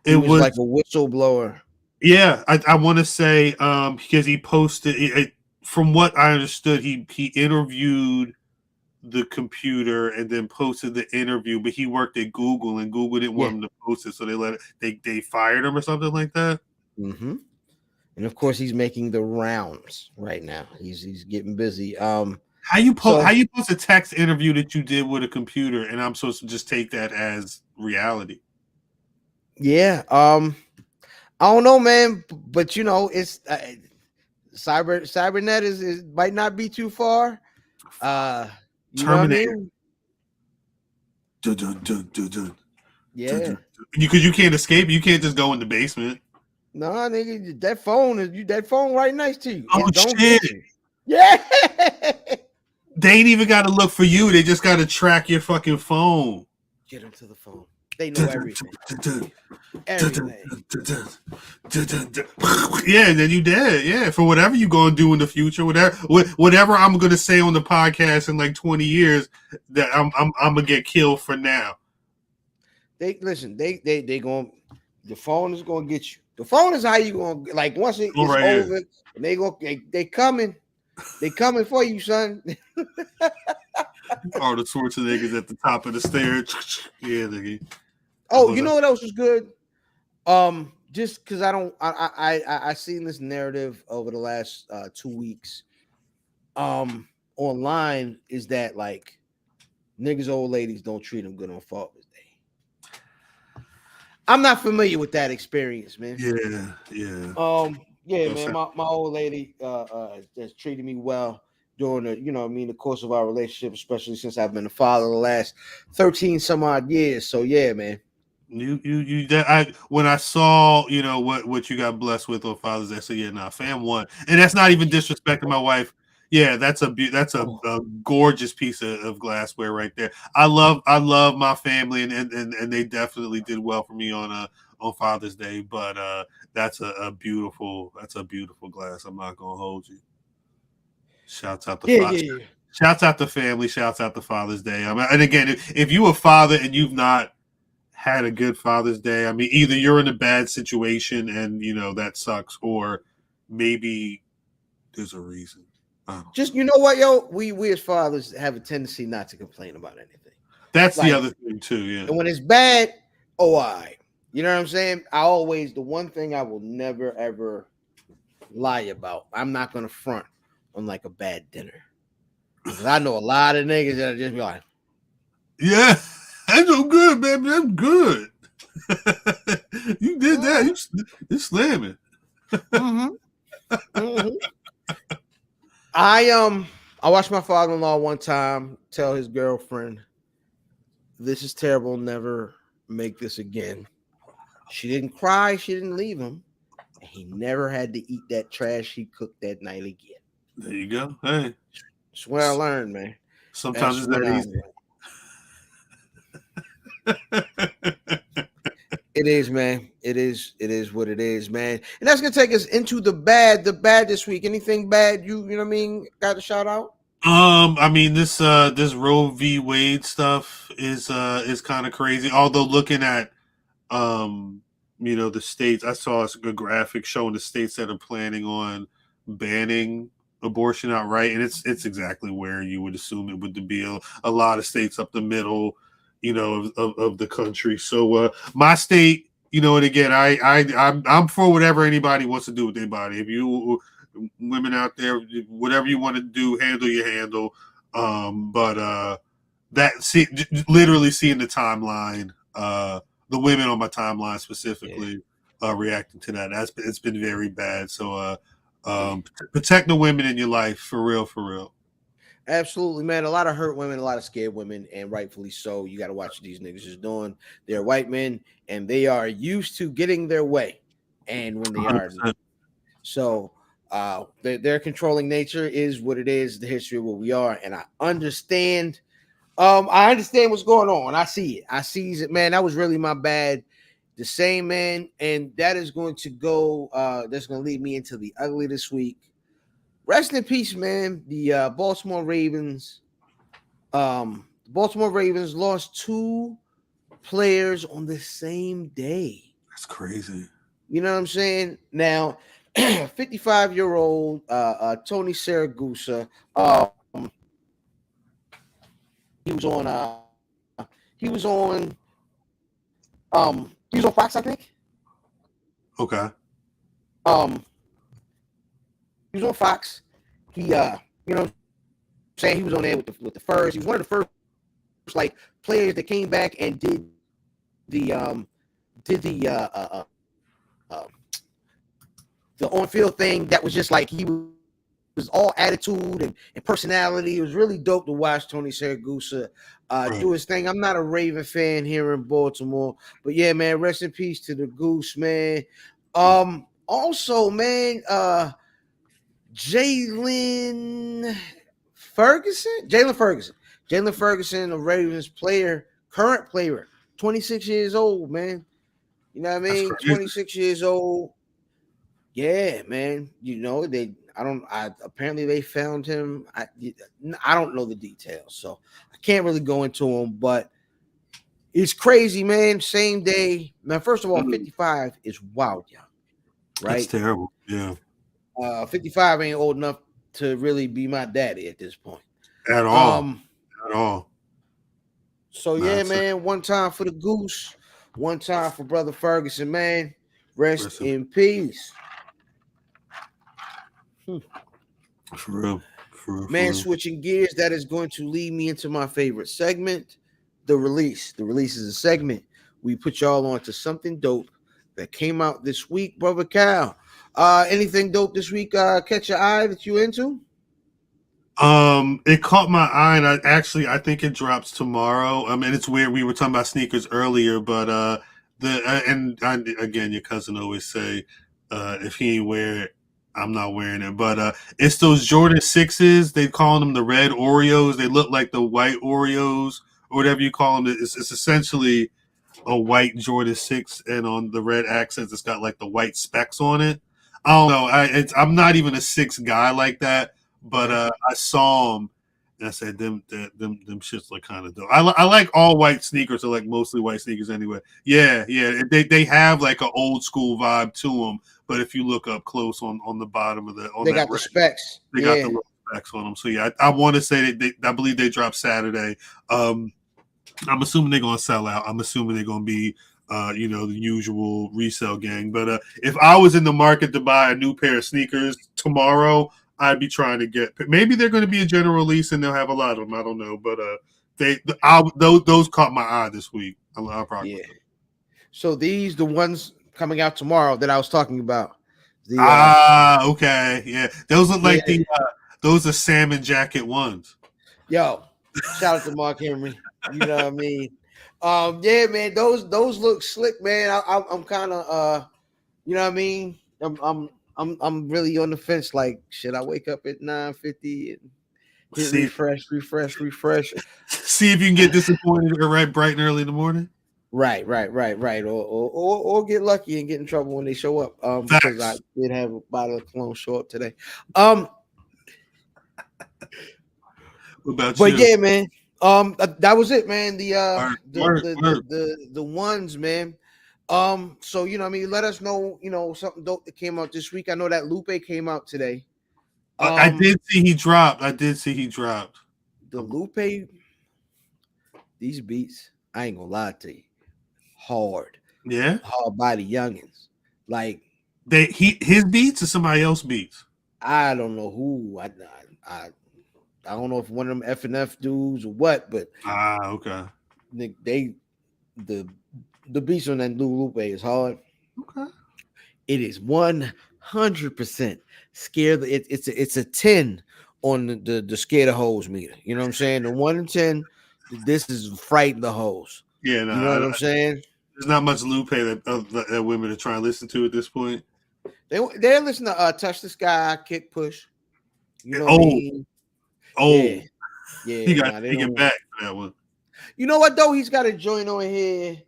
A: was
B: like a whistleblower.
A: Yeah, I want to say because he posted from what I understood, he interviewed the computer and then posted the interview, but he worked at Google and Google didn't want him to post it, so they fired him or something like that.
B: Mm-hmm. And of course, he's making the rounds right now. He's getting busy.
A: How you post a text interview that you did with a computer, and I'm supposed to just take that as reality?
B: Yeah. I don't know, man, but you know, it's cybernet is might not be too far.
A: Terminator.
B: Dun, dun, dun. Yeah.
A: Because you can't escape. You can't just go in the basement.
B: No, nigga, that phone right next to you.
A: Oh shit!
B: Yeah.
A: They ain't even got to look for you. They just got to track your fucking phone.
B: Get him to the phone. They know everything. Everything.
A: Yeah, and then you dead. Yeah, for whatever you gonna do in the future, whatever I'm gonna say on the podcast in like 20 years, that I'm gonna get killed for now.
B: They listen. They going. The phone is gonna get you. The phone is how you gonna like once it's
A: right
B: over,
A: here.
B: and they coming. They coming for you, son.
A: Arnold Schwarzenegger's at the top of the stairs. Yeah, nigga.
B: Oh, you know what else was good? Just because I seen this narrative over the last 2 weeks. Online is that like niggas, old ladies don't treat them good on Father's Day. I'm not familiar with that experience, man.
A: Yeah.
B: Yeah, man. My old lady has treated me well during the course of our relationship, especially since I've been a father the last 13 some odd years. So yeah, man.
A: When I saw what you got blessed with on Father's Day, I said, yeah, nah, fam won, and that's not even disrespecting my wife. Yeah, that's a gorgeous piece of glassware right there. I love my family, and they definitely did well for me on Father's Day. But that's a beautiful glass. I'm not gonna hold you. Shouts out to
B: yeah.
A: Shouts out to family. Shouts out to Father's Day. And again, if you a father and you've not had a good Father's Day, I mean, either you're in a bad situation and that sucks, or maybe there's a reason.
B: Just you know what, yo, we as fathers have a tendency not to complain about anything.
A: That's like, the other thing too, yeah.
B: And when it's bad, all right. You know what I'm saying? The one thing I will never ever lie about, I'm not gonna front on like a bad dinner. Because I know a lot of niggas that just be like,
A: yeah, that's so good, baby. That's good. You did that. You slamming.
B: mm-hmm. I watched my father-in-law one time tell his girlfriend, "This is terrible. Never make this again." She didn't cry. She didn't leave him. And he never had to eat that trash he cooked that night again.
A: There you go. Hey,
B: that's what I learned, man.
A: Sometimes it's that easy.
B: It is, man. It is what it is, man. And that's gonna take us into the bad this week. Anything bad you know what I mean? Got to shout out?
A: I mean this Roe v. Wade stuff is kind of crazy. Although looking at the states, I saw a graphic showing the states that are planning on banning abortion outright, and it's exactly where you would assume it would be. A lot of states up the middle, of the country. So my state, and again, I'm for whatever anybody wants to do with their body. If you women out there, whatever you want to do, handle your handle. But literally seeing the timeline, the women on my timeline specifically reacting to that, it's been very bad. So protect the women in your life, for real.
B: Absolutely, man. A lot of hurt women, a lot of scared women, and rightfully so. You got to watch what these niggas is doing. They're white men, and they are used to getting their way. And when they 100%. Are, so their controlling nature is what it is. The history of what we are, and I understand. I understand what's going on. I see it. I see it, man. That was really my bad. The same, man, and that is going to go. That's going to lead me into the ugly this week. Rest in peace, man. The Baltimore Ravens. Baltimore Ravens lost 2 players on the same day.
A: That's crazy.
B: You know what I'm saying? Now, 55-year-old Tony Siragusa. He was on Fox, I think.
A: Okay.
B: He was on Fox. He saying he was on there with the first. He was one of the first like players that came back and did the on-field thing that was just like he was all attitude and personality. It was really dope to watch Tony Siragusa do his thing. I'm not a Raven fan here in Baltimore, but yeah, man, rest in peace to the Goose, man. Also, man, Jalen Ferguson, a Ravens player, current player, 26 years old, man. You know what I
A: That's
B: mean?
A: crazy.
B: 26 years old. Yeah, man. You know, apparently they found him. I don't know the details, so I can't really go into them, but it's crazy, man. Same day. Man, first of all, 55 is wild young,
A: That's
B: right?
A: terrible. Yeah.
B: 55 ain't old enough to really be my daddy at this point.
A: At all. At all.
B: So yeah,
A: That's
B: man. One time for the goose, one time for brother Ferguson, man. Rest
A: Listen,
B: in peace.
A: for real. For real. For
B: Man,
A: real.
B: switching gears, that is going to lead me into my favorite segment, the release. The release is a segment we put y'all on to something dope that came out this week, brother Cal. Anything dope this week? Catch your eye that you into?
A: It caught my eye, and I think it drops tomorrow. I mean, it's weird. We were talking about sneakers earlier, but again, your cousin always say, if he ain't wear it, I'm not wearing it. But it's those Jordan 6s. They call them the red Oreos. They look like the white Oreos or whatever you call them. It's essentially a white Jordan 6, and on the red accents, it's got like the white specks on it. I don't know. I'm not even a 6 guy like that, but I saw them and I said, them shits look kind of dope. I like all white sneakers. I like mostly white sneakers anyway. Yeah, yeah. They have like an old school vibe to them, but if you look up close on the bottom of
B: They
A: that
B: got the
A: red,
B: specs.
A: they got the little specs on them. So yeah, I want to say I believe they dropped Saturday. I'm assuming they're gonna sell out. I'm assuming they're gonna be, the usual resale gang. But if I was in the market to buy a new pair of sneakers tomorrow, I'd be trying to get. Maybe they're going to be a general release and they'll have a lot of them. I don't know, but those caught my eye this week. I'll probably.
B: Yeah. So these the ones coming out tomorrow that I was talking about.
A: Okay, yeah. Those look like those are salmon jacket ones.
B: Yo, shout out to Mark Henry. You know what I mean? Yeah, man, those look slick, man. I'm kind of you know what I mean? I'm really on the fence. Like, should I wake up at 9:50 and hit refresh?
A: See if you can get disappointed right bright and early in the morning.
B: Right. Or get lucky and get in trouble when they show up. Because I did have a bottle of cologne show up today.
A: What about
B: but
A: you?
B: Yeah, man. That was it, man. The ones, man. So you know, I mean, let us know, something dope that came out this week. I know that Lupe came out today.
A: I did see he dropped.
B: The Lupe, these beats, I ain't gonna lie to you, hard body youngins. Like
A: his beats or somebody else beats.
B: I don't know who. I don't know if one of them F&F dudes or what, but
A: okay.
B: The beats on that new Lupe is hard.
A: Okay.
B: It is 100% scared. It's a 10 on the scared of hoes meter. You know what I'm saying? The 1 in 10, this is frighten the hoes.
A: Yeah, no,
B: you know what I'm saying?
A: There's not much Lupe that women are trying to listen to at this point.
B: They're listening to Touch the Sky, Kick Push. You know what I mean? Yeah.
A: He got to take it back for that one.
B: You know what though? He's got a joint on here.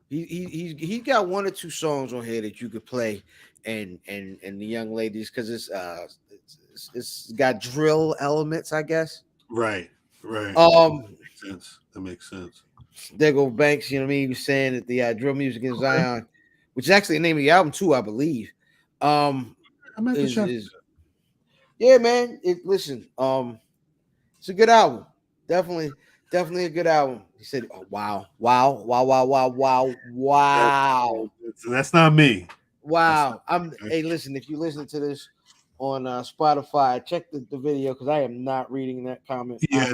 B: He got 1 or 2 songs on here that you could play, and the young ladies, because it's got drill elements, I guess.
A: Right. That makes sense.
B: There go Banks. You know what I mean? He was saying that the drill music in Zion, which is actually the name of the album too, I believe. Yeah, man. Listen, it's a good album. Definitely a good album. He said, oh, wow.
A: That's not me.
B: Wow. Hey, listen, if you listen to this on Spotify, check the video, because I am not reading that comment.
A: Yeah,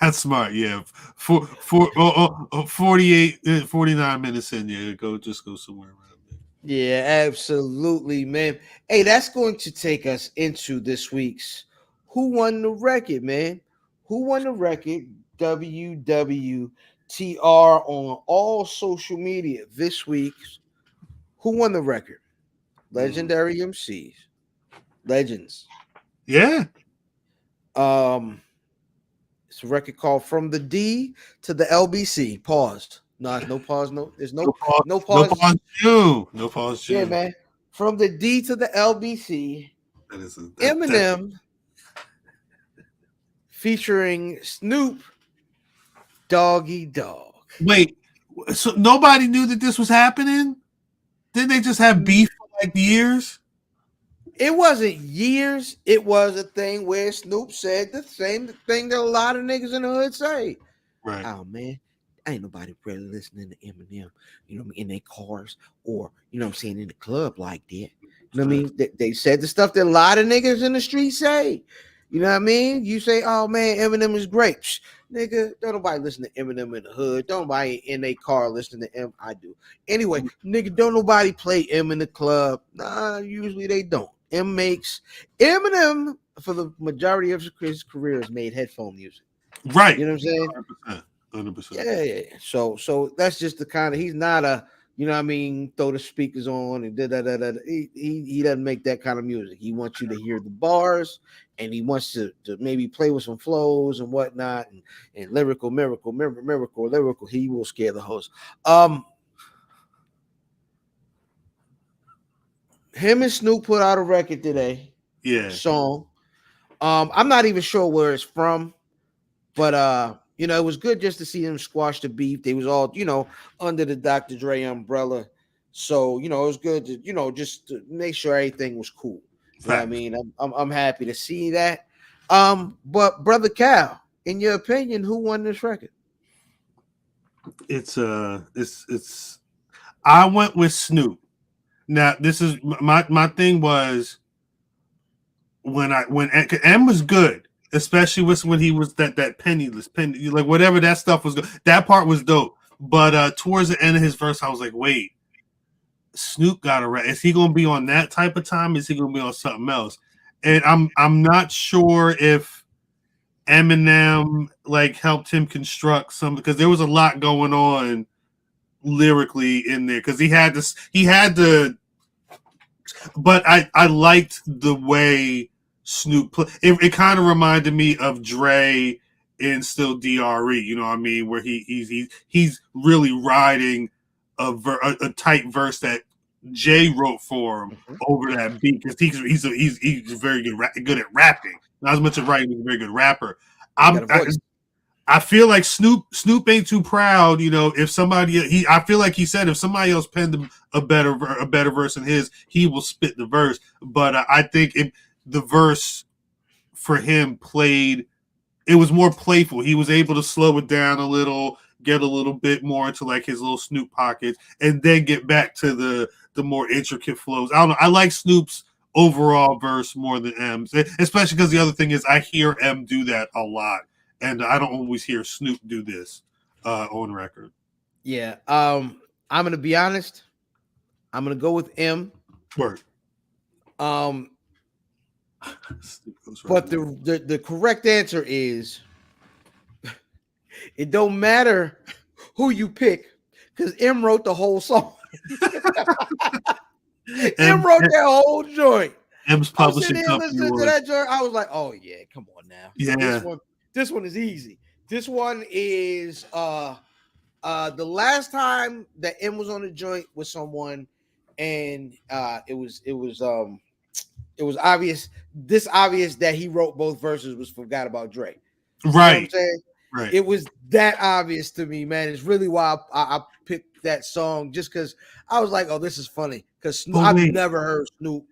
A: that's smart. Yeah. 49 minutes in, just go somewhere around there.
B: Yeah, absolutely, man. Hey, that's going to take us into this week's Who Won the Record, man. Who Won the Record? WWTR on all social media this week's Who Won the Record? Legendary MCs. Legends.
A: Yeah.
B: It's a record called From the D to the LBC. Pause. No, no pause. No, there's
A: No pause.
B: no
A: No
B: pause.
A: pause. June. No pause.
B: Yeah,
A: June.
B: man. From the D to the LBC.
A: That is that.
B: Eminem featuring Snoop Doggy Dog.
A: Wait. So nobody knew that this was happening? Didn't they just have beef for like years?
B: It wasn't years. It was a thing where Snoop said the same thing that a lot of niggas in the hood say.
A: Right.
B: Oh man, ain't nobody really listening to Eminem, you know what I mean, in their cars or you know what I'm saying in the club like that. You know what I mean? They said the stuff that a lot of niggas in the street say. You know what I mean? You say, oh man, Eminem is great. Psh, nigga, don't nobody listen to Eminem in the hood. Don't nobody in their car listen to M. I do. Anyway, nigga, don't nobody play M in the club. Nah, usually they don't. Eminem for the majority of his career has made headphone music.
A: Right.
B: You know what I'm saying?
A: 100%.
B: Yeah. So that's just the kind of he's not a you know what I mean throw the speakers on and he doesn't make that kind of music. He wants you to hear the bars and he wants to maybe play with some flows and whatnot and lyrical he will scare the host. Him and Snoop put out a record today.
A: Yeah.
B: Song. I'm not even sure where it's from, but you know, it was good just to see them squash the beef. They was all, you know, under the Dr. Dre umbrella. So, you know, it was good to, you know, just to make sure everything was cool. You know what I mean? I'm happy to see that. But Brother Cal, in your opinion, who won this record?
A: It's I went with Snoop. Now, this is my thing was when M was good, especially when he was that penniless penny, like whatever that stuff was good. That part was dope. But towards the end of his verse, I was like, wait, Snoop got a rap. Is he gonna be on that type of time? Is he gonna be on something else? And I'm not sure if Eminem like helped him construct some because there was a lot going on lyrically in there because he had to but I liked the way Snoop played. It kind of reminded me of Dre in Still DRE, you know what I mean, where he's really riding a tight verse that Jay wrote for him over that beat because he's very good at rapping. Not as much as writing, he's a very good rapper. I feel like Snoop ain't too proud, you know. If somebody I feel like he said if somebody else penned a better verse than his, he will spit the verse. But I think the verse for him it was more playful. He was able to slow it down a little, get a little bit more into like his little Snoop pockets, and then get back to the more intricate flows. I don't know. I like Snoop's overall verse more than M's, especially because the other thing is I hear M do that a lot. And I don't always hear Snoop do this on record.
B: Yeah. I'm gonna be honest. I'm gonna go with M.
A: Word.
B: But the correct answer is it don't matter who you pick because M wrote the whole song. M wrote that whole joint.
A: M's publishing company.
B: Listening to that joint, I was like, oh yeah, come on now.
A: Yeah.
B: This one is easy. This one is the last time that M was on a joint with someone, and it was obvious that he wrote both verses was Forgot About Dre.
A: Right.
B: You know what I'm saying?
A: Right.
B: It was that obvious to me, man. It's really why I picked that song just because I was like, oh, this is funny. Because I've never heard Snoop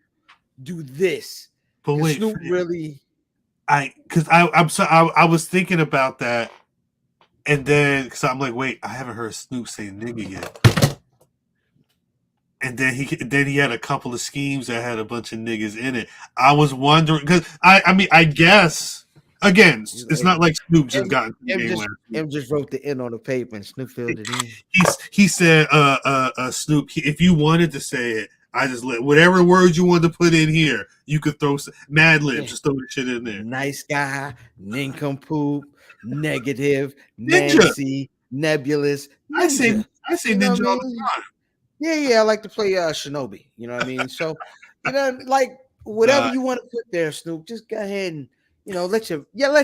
B: do this.
A: But wait,
B: Snoop really.
A: I was thinking about that, and then because I'm like, wait, I haven't heard Snoop say nigga yet. And then he had a couple of schemes that had a bunch of niggas in it. I was wondering because I guess again, it's not like Snoop just got into the game.
B: M just wrote the N on the paper and Snoop filled it in.
A: He said, Snoop, if you wanted to say it, I just let whatever words you wanted to put in here, you could throw Mad Libs, just throw the shit in there.
B: Nice guy, nincompoop, negative, Nancy, nebulous.
A: Ninja. I say ninja all the time.
B: Yeah, I like to play Shinobi. You know what I mean? So, you know, like whatever you want to put there, Snoop, just go ahead and let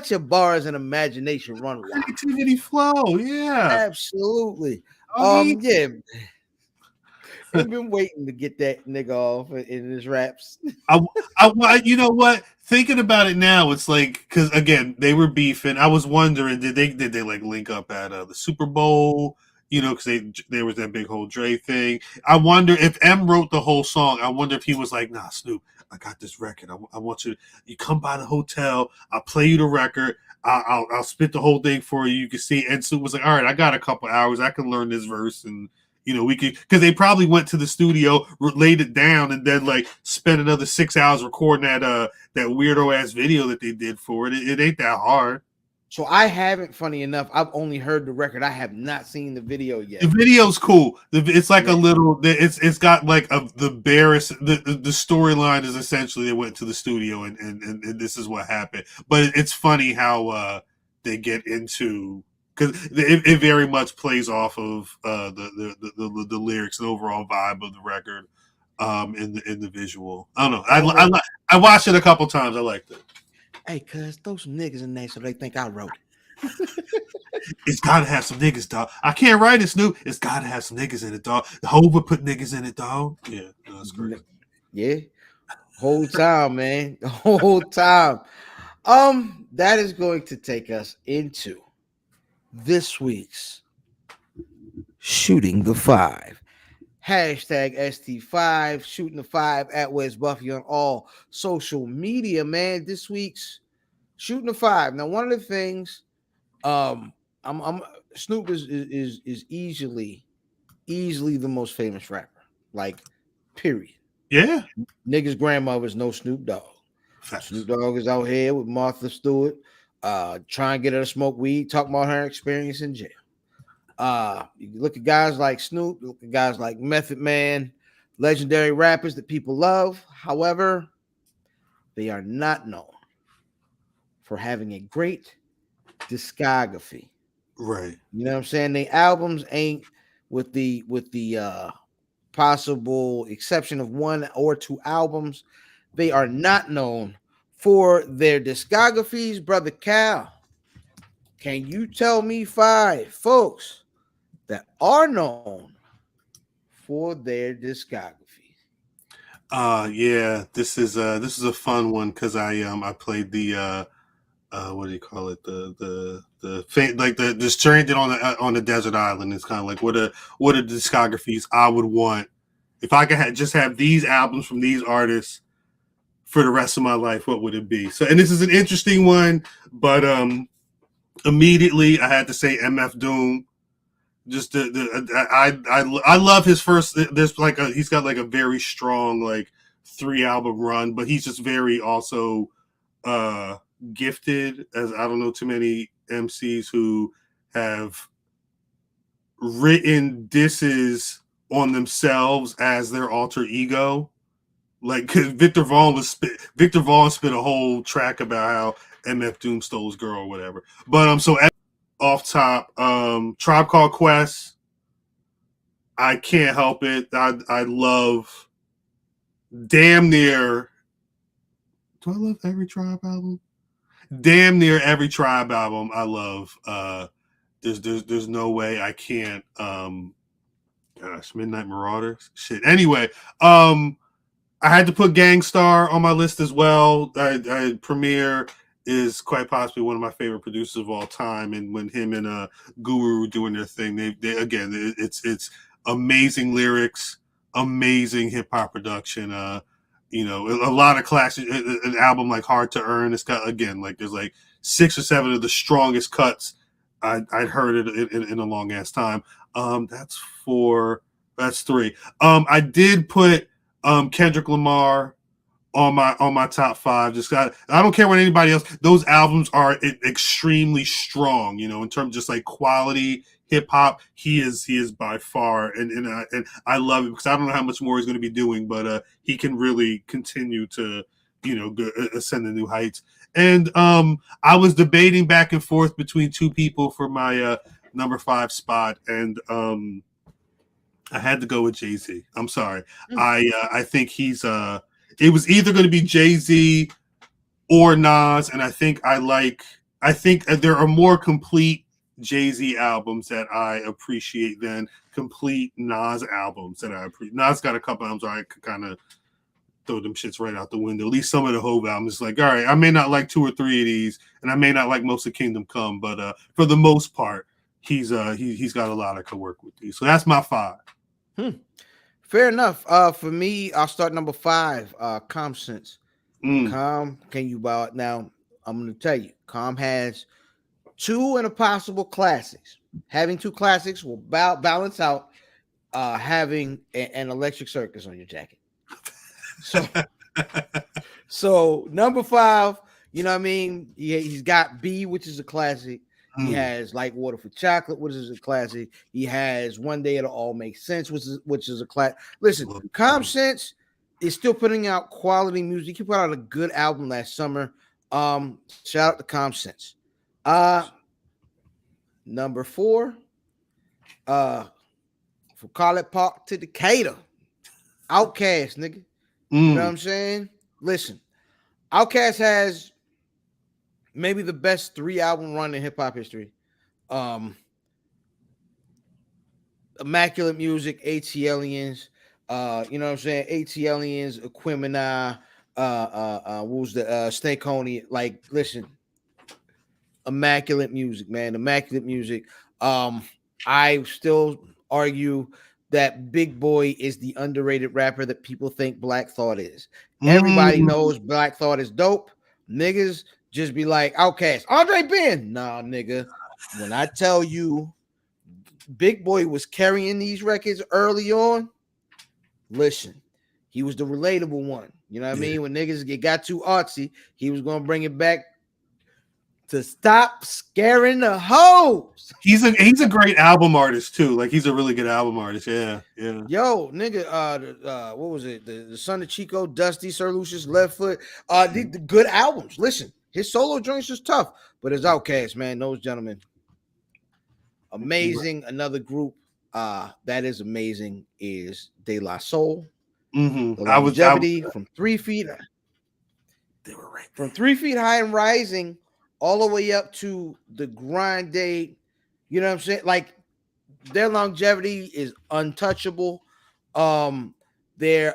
B: your bars and imagination run wild.
A: Creativity flow, yeah.
B: Absolutely.
A: I mean,
B: Yeah, they've been waiting to get that nigga off in his raps.
A: you know what? Thinking about it now, it's like because again they were beefing. I was wondering did they like link up at the Super Bowl? You know, because there was that big whole Dre thing. I wonder if M wrote the whole song. I wonder if he was like, "Nah, Snoop, I got this record. I want you come by the hotel. I'll play you the record. I'll spit the whole thing for you. You can see." And Snoop was like, "All right, I got a couple hours. I can learn this verse and." We could because they probably went to the studio, laid it down, and then like spent another 6 hours recording that weirdo ass video that they did for it. It ain't that hard.
B: So I haven't. Funny enough, I've only heard the record. I have not seen the video yet.
A: The video's cool. It's like a little. It's got like the barest. The storyline is essentially they went to the studio and this is what happened. But it's funny how they get into. Because it very much plays off of the lyrics and overall vibe of the record, in the visual. I don't know. I watched it a couple times. I liked it.
B: Hey, cuz throw some niggas in there so they think I wrote it.
A: It's gotta have some niggas, dog. I can't write it, Snoop. It's gotta have some niggas in it, dog. The Hova put niggas in it, dog. Yeah, that's great.
B: Yeah, whole time, man, the whole time. That is going to take us into this week's Shooting the Five. Hashtag ST5, Shooting the Five at Wes Buffy on all social media, man. This week's Shooting the Five. Now, one of the things, I'm Snoop is easily the most famous rapper, like, period.
A: Yeah.
B: Niggas' grandmother's no Snoop Dogg.
A: Facts.
B: Snoop Dogg is out here with Martha Stewart, trying to get her to smoke weed, talking about her experience in jail. You look at guys like Snoop, look at guys like Method Man, legendary rappers that people love. However, they are not known for having a great discography.
A: Right.
B: You know what I'm saying? Their albums ain't with the possible exception of one or two albums. They are not known for their discographies. Brother Cal, can you tell me 5 folks that are known for their discography?
A: Yeah, this is a fun one because I played the what do you call it, like the stranded on the desert island. It's kind of like what are discographies I would want if I could just have these albums from these artists for the rest of my life. What would it be? So, and this is an interesting one, but immediately I had to say MF Doom. Just I love his first. There's like he's got like a very strong like 3 album run, but he's just very also gifted. As I don't know too many MCs who have written disses on themselves as their alter ego. Like because Victor Vaughn spit a whole track about how MF Doom stole his girl or whatever. But so off top, Tribe Called Quest. I can't help it. I love damn near. Do I love every Tribe album? Damn near every Tribe album I love. There's no way I can't. Gosh, Midnight Marauders. Shit. Anyway, I had to put Gangstar on my list as well. Premier is quite possibly one of my favorite producers of all time, and when him and Guru were doing their thing, they again, it's amazing lyrics, amazing hip hop production. A lot of classic. An album like Hard to Earn. It's got again like there's like 6 or 7 of the strongest cuts I'd heard it in a long ass time. That's 3. I did put Kendrick Lamar on my top 5. I don't care what anybody else. Those albums are extremely strong. In terms of just like quality hip hop. He is by far, and I love it because I don't know how much more he's going to be doing, but he can really continue to ascend to new heights. And I was debating back and forth between 2 people for my number 5 spot, and I had to go with Jay-Z. I'm sorry. I think he's it was either going to be Jay-Z or Nas, and I think there are more complete Jay-Z albums that I appreciate than complete Nas albums that I appreciate. Nas got a couple albums where I could kind of throw them shits right out the window. At least some of the Hove albums, it's like, all right, I may not like 2 or 3 of these, and I may not like most of Kingdom Come, but for the most part, he's got a lot I could work with these. So that's my 5.
B: Fair enough. For me, I'll start number 5. Calm Sense. Calm, can you bow it? Now, I'm going to tell you, Calm has 2 and a possible classics. Having 2 classics will balance out having an electric circus on your jacket. So number 5, you know what I mean? He's got B, which is a classic. He has Like Water for Chocolate, which is a classic. He has One Day It'll All Make Sense, which is a classic. Listen, Calm Sense is still putting out quality music. He put out a good album last summer. Shout out to Calm Sense. Number 4, from College Park to Decatur, Outkast, nigga. You know what I'm saying? Listen, Outkast has maybe the best 3-album run in hip hop history. Immaculate Music, ATLiens, you know what I'm saying? ATLiens, Equimini, what was the Snake Honey? Like, listen, immaculate music, man. Immaculate music. I still argue that Big Boy is the underrated rapper that people think Black Thought is. Everybody knows Black Thought is dope. Niggas just be like, Outkast, Andre Ben. Nah, nigga. When I tell you Big Boy was carrying these records early on, listen, he was the relatable one. You know what I mean? When niggas got too artsy, he was going to bring it back to stop scaring the hoes.
A: He's a great album artist too. Like, he's a really good album artist. Yeah.
B: Yo, nigga, what was it? The Son of Chico, Dusty, Sir Lucius, Left Foot. The good albums. Listen, his solo joints was tough, but his Outkast, man, those gentlemen, amazing. Another group that is amazing is De La Soul. The Longevity from 3 Feet.
A: They were right
B: from 3 Feet High and Rising all the way up to the Grind Day. You know what I'm saying? Like, their longevity is untouchable. They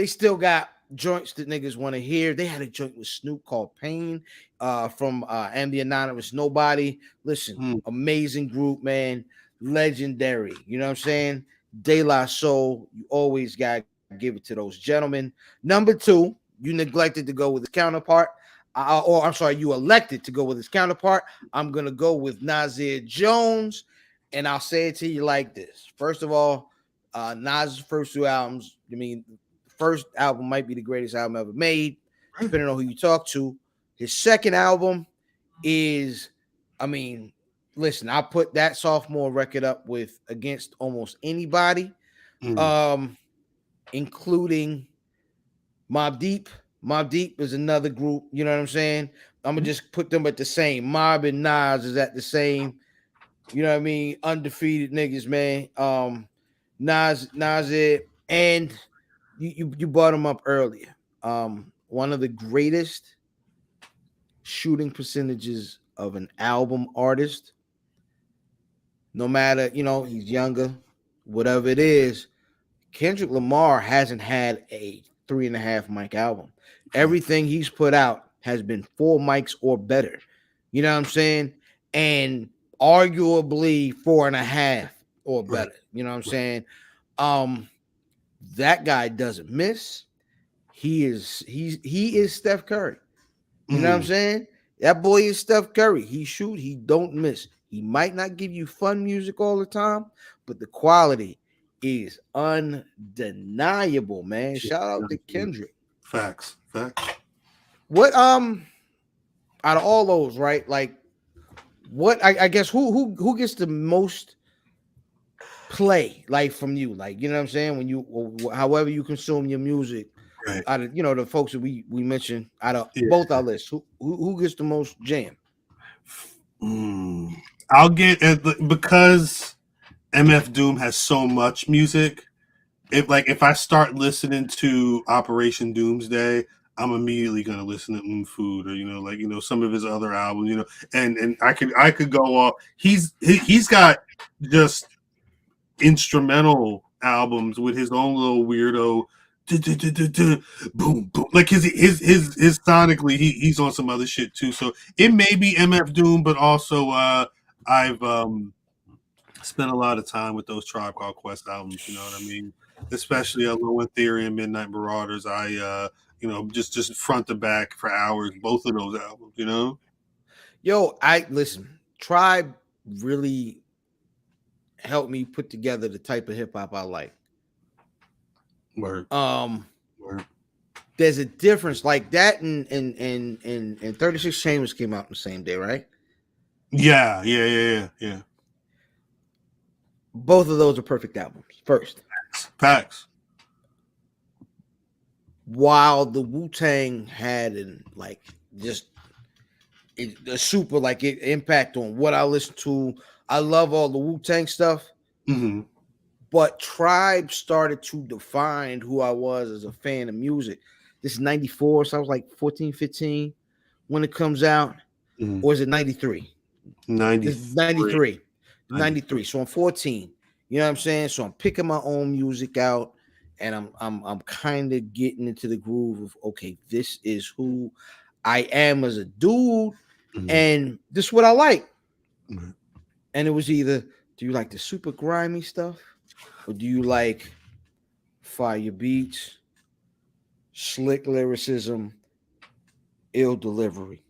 B: still got joints that niggas want to hear. They had a joint with Snoop called Pain from and the Anonymous Nobody. Listen, amazing group, man. Legendary. You know what I'm saying? De La Soul. You always got to give it to those gentlemen. Number 2, you neglected to go with his counterpart. You elected to go with his counterpart. I'm going to go with Nasir Jones, and I'll say it to you like this. First of all, Nas' first 2 albums, first album might be the greatest album ever made, depending on who you talk to. His second album is, listen, I put that sophomore record up with against almost anybody, including Mobb Deep. Mobb Deep is another group, you know what I'm saying? I'm gonna just put them at the same. Mobb and Nas is at the same, you know what I mean? Undefeated niggas, man. Nas, and you brought him up earlier. One of the greatest shooting percentages of an album artist, no matter, he's younger, whatever it is. Kendrick Lamar hasn't had a 3.5 mic album. Everything he's put out has been 4 mics or better. You know what I'm saying? And arguably 4.5 or better. You know what I'm saying? That guy doesn't miss. He is Steph Curry. You know what I'm saying? That boy is Steph Curry. He shoot, he don't miss. He might not give you fun music all the time, but the quality is undeniable, man. Shout out to Kendrick.
A: Facts.
B: What out of all those, right? Like, what I guess who gets the most play, like, from you? Like, you know what I'm saying? When you, however you consume your music, right? Out of, the folks that we mentioned, out of both our lists, who gets the most jam?
A: I'll get it because MF Doom has so much music. If I start listening to Operation Doomsday, I'm immediately gonna listen to Food, or some of his other albums, and I could go off. He's got just instrumental albums with his own little weirdo boom boom, like his sonically he's on some other shit too. So it may be MF Doom, but also I've spent a lot of time with those Tribe Called Quest albums. You know what I mean? Especially Low End Theory and Midnight Marauders. I just front to back for hours, both of those albums.
B: Yo, I listen. Tribe really helped me put together the type of hip hop I like.
A: Word. Word.
B: There's a difference like that, and 36 Chambers came out the same day, right?
A: Yeah.
B: Both of those are perfect albums. First,
A: facts.
B: While the Wu-Tang had a super impact on what I listen to. I love all the Wu-Tang stuff.
A: Mm-hmm.
B: But Tribe started to define who I was as a fan of music. This is 94, so I was like 14, 15 when it comes out.
A: Mm-hmm.
B: Or is it 93? 93. 93. So I'm 14. You know what I'm saying? So I'm picking my own music out, and I'm kind of getting into the groove of, okay, this is who I am as a dude, and this is what I like.
A: Mm-hmm.
B: And it was either, do you like the super grimy stuff, or do you like fire beats, slick lyricism, ill delivery?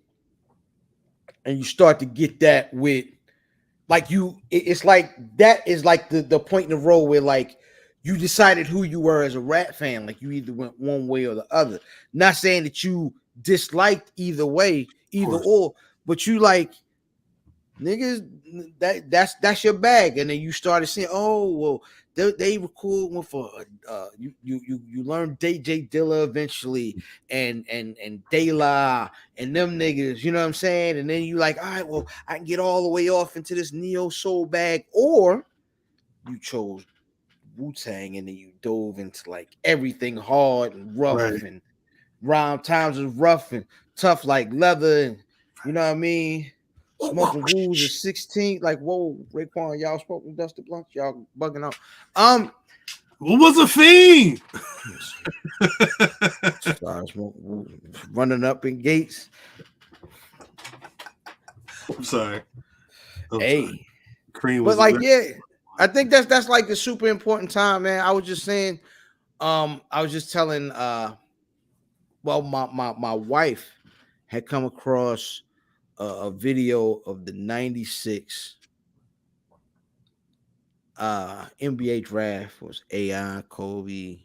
B: And you start to get that with it's like that is like the point in the road where like you decided who you were as a rap fan. Like you either went one way or the other. Not saying that you disliked either way, either or, but you like, niggas, that's your bag. And then you started saying, oh well, they were cool with you learn DJ Dilla eventually, and De La and them niggas, you know what I'm saying? And then you like, all right, well, I can get all the way off into this neo soul bag, or you chose Wu-Tang and then you dove into like everything hard and rough, and rhyme times is rough and tough like leather, and you know what I mean? Smoking rules at 16, like, whoa, Raekwon, y'all smoking dusty blunts, y'all bugging out.
A: What was a fiend?
B: Running up in gates.
A: I'm sorry.
B: Hey,
A: Cream
B: was, but like, yeah, I think that's like the super important time, man. I was just saying, I was just telling, well, my wife had come across a video of the 96 NBA draft. Was AI, Kobe, you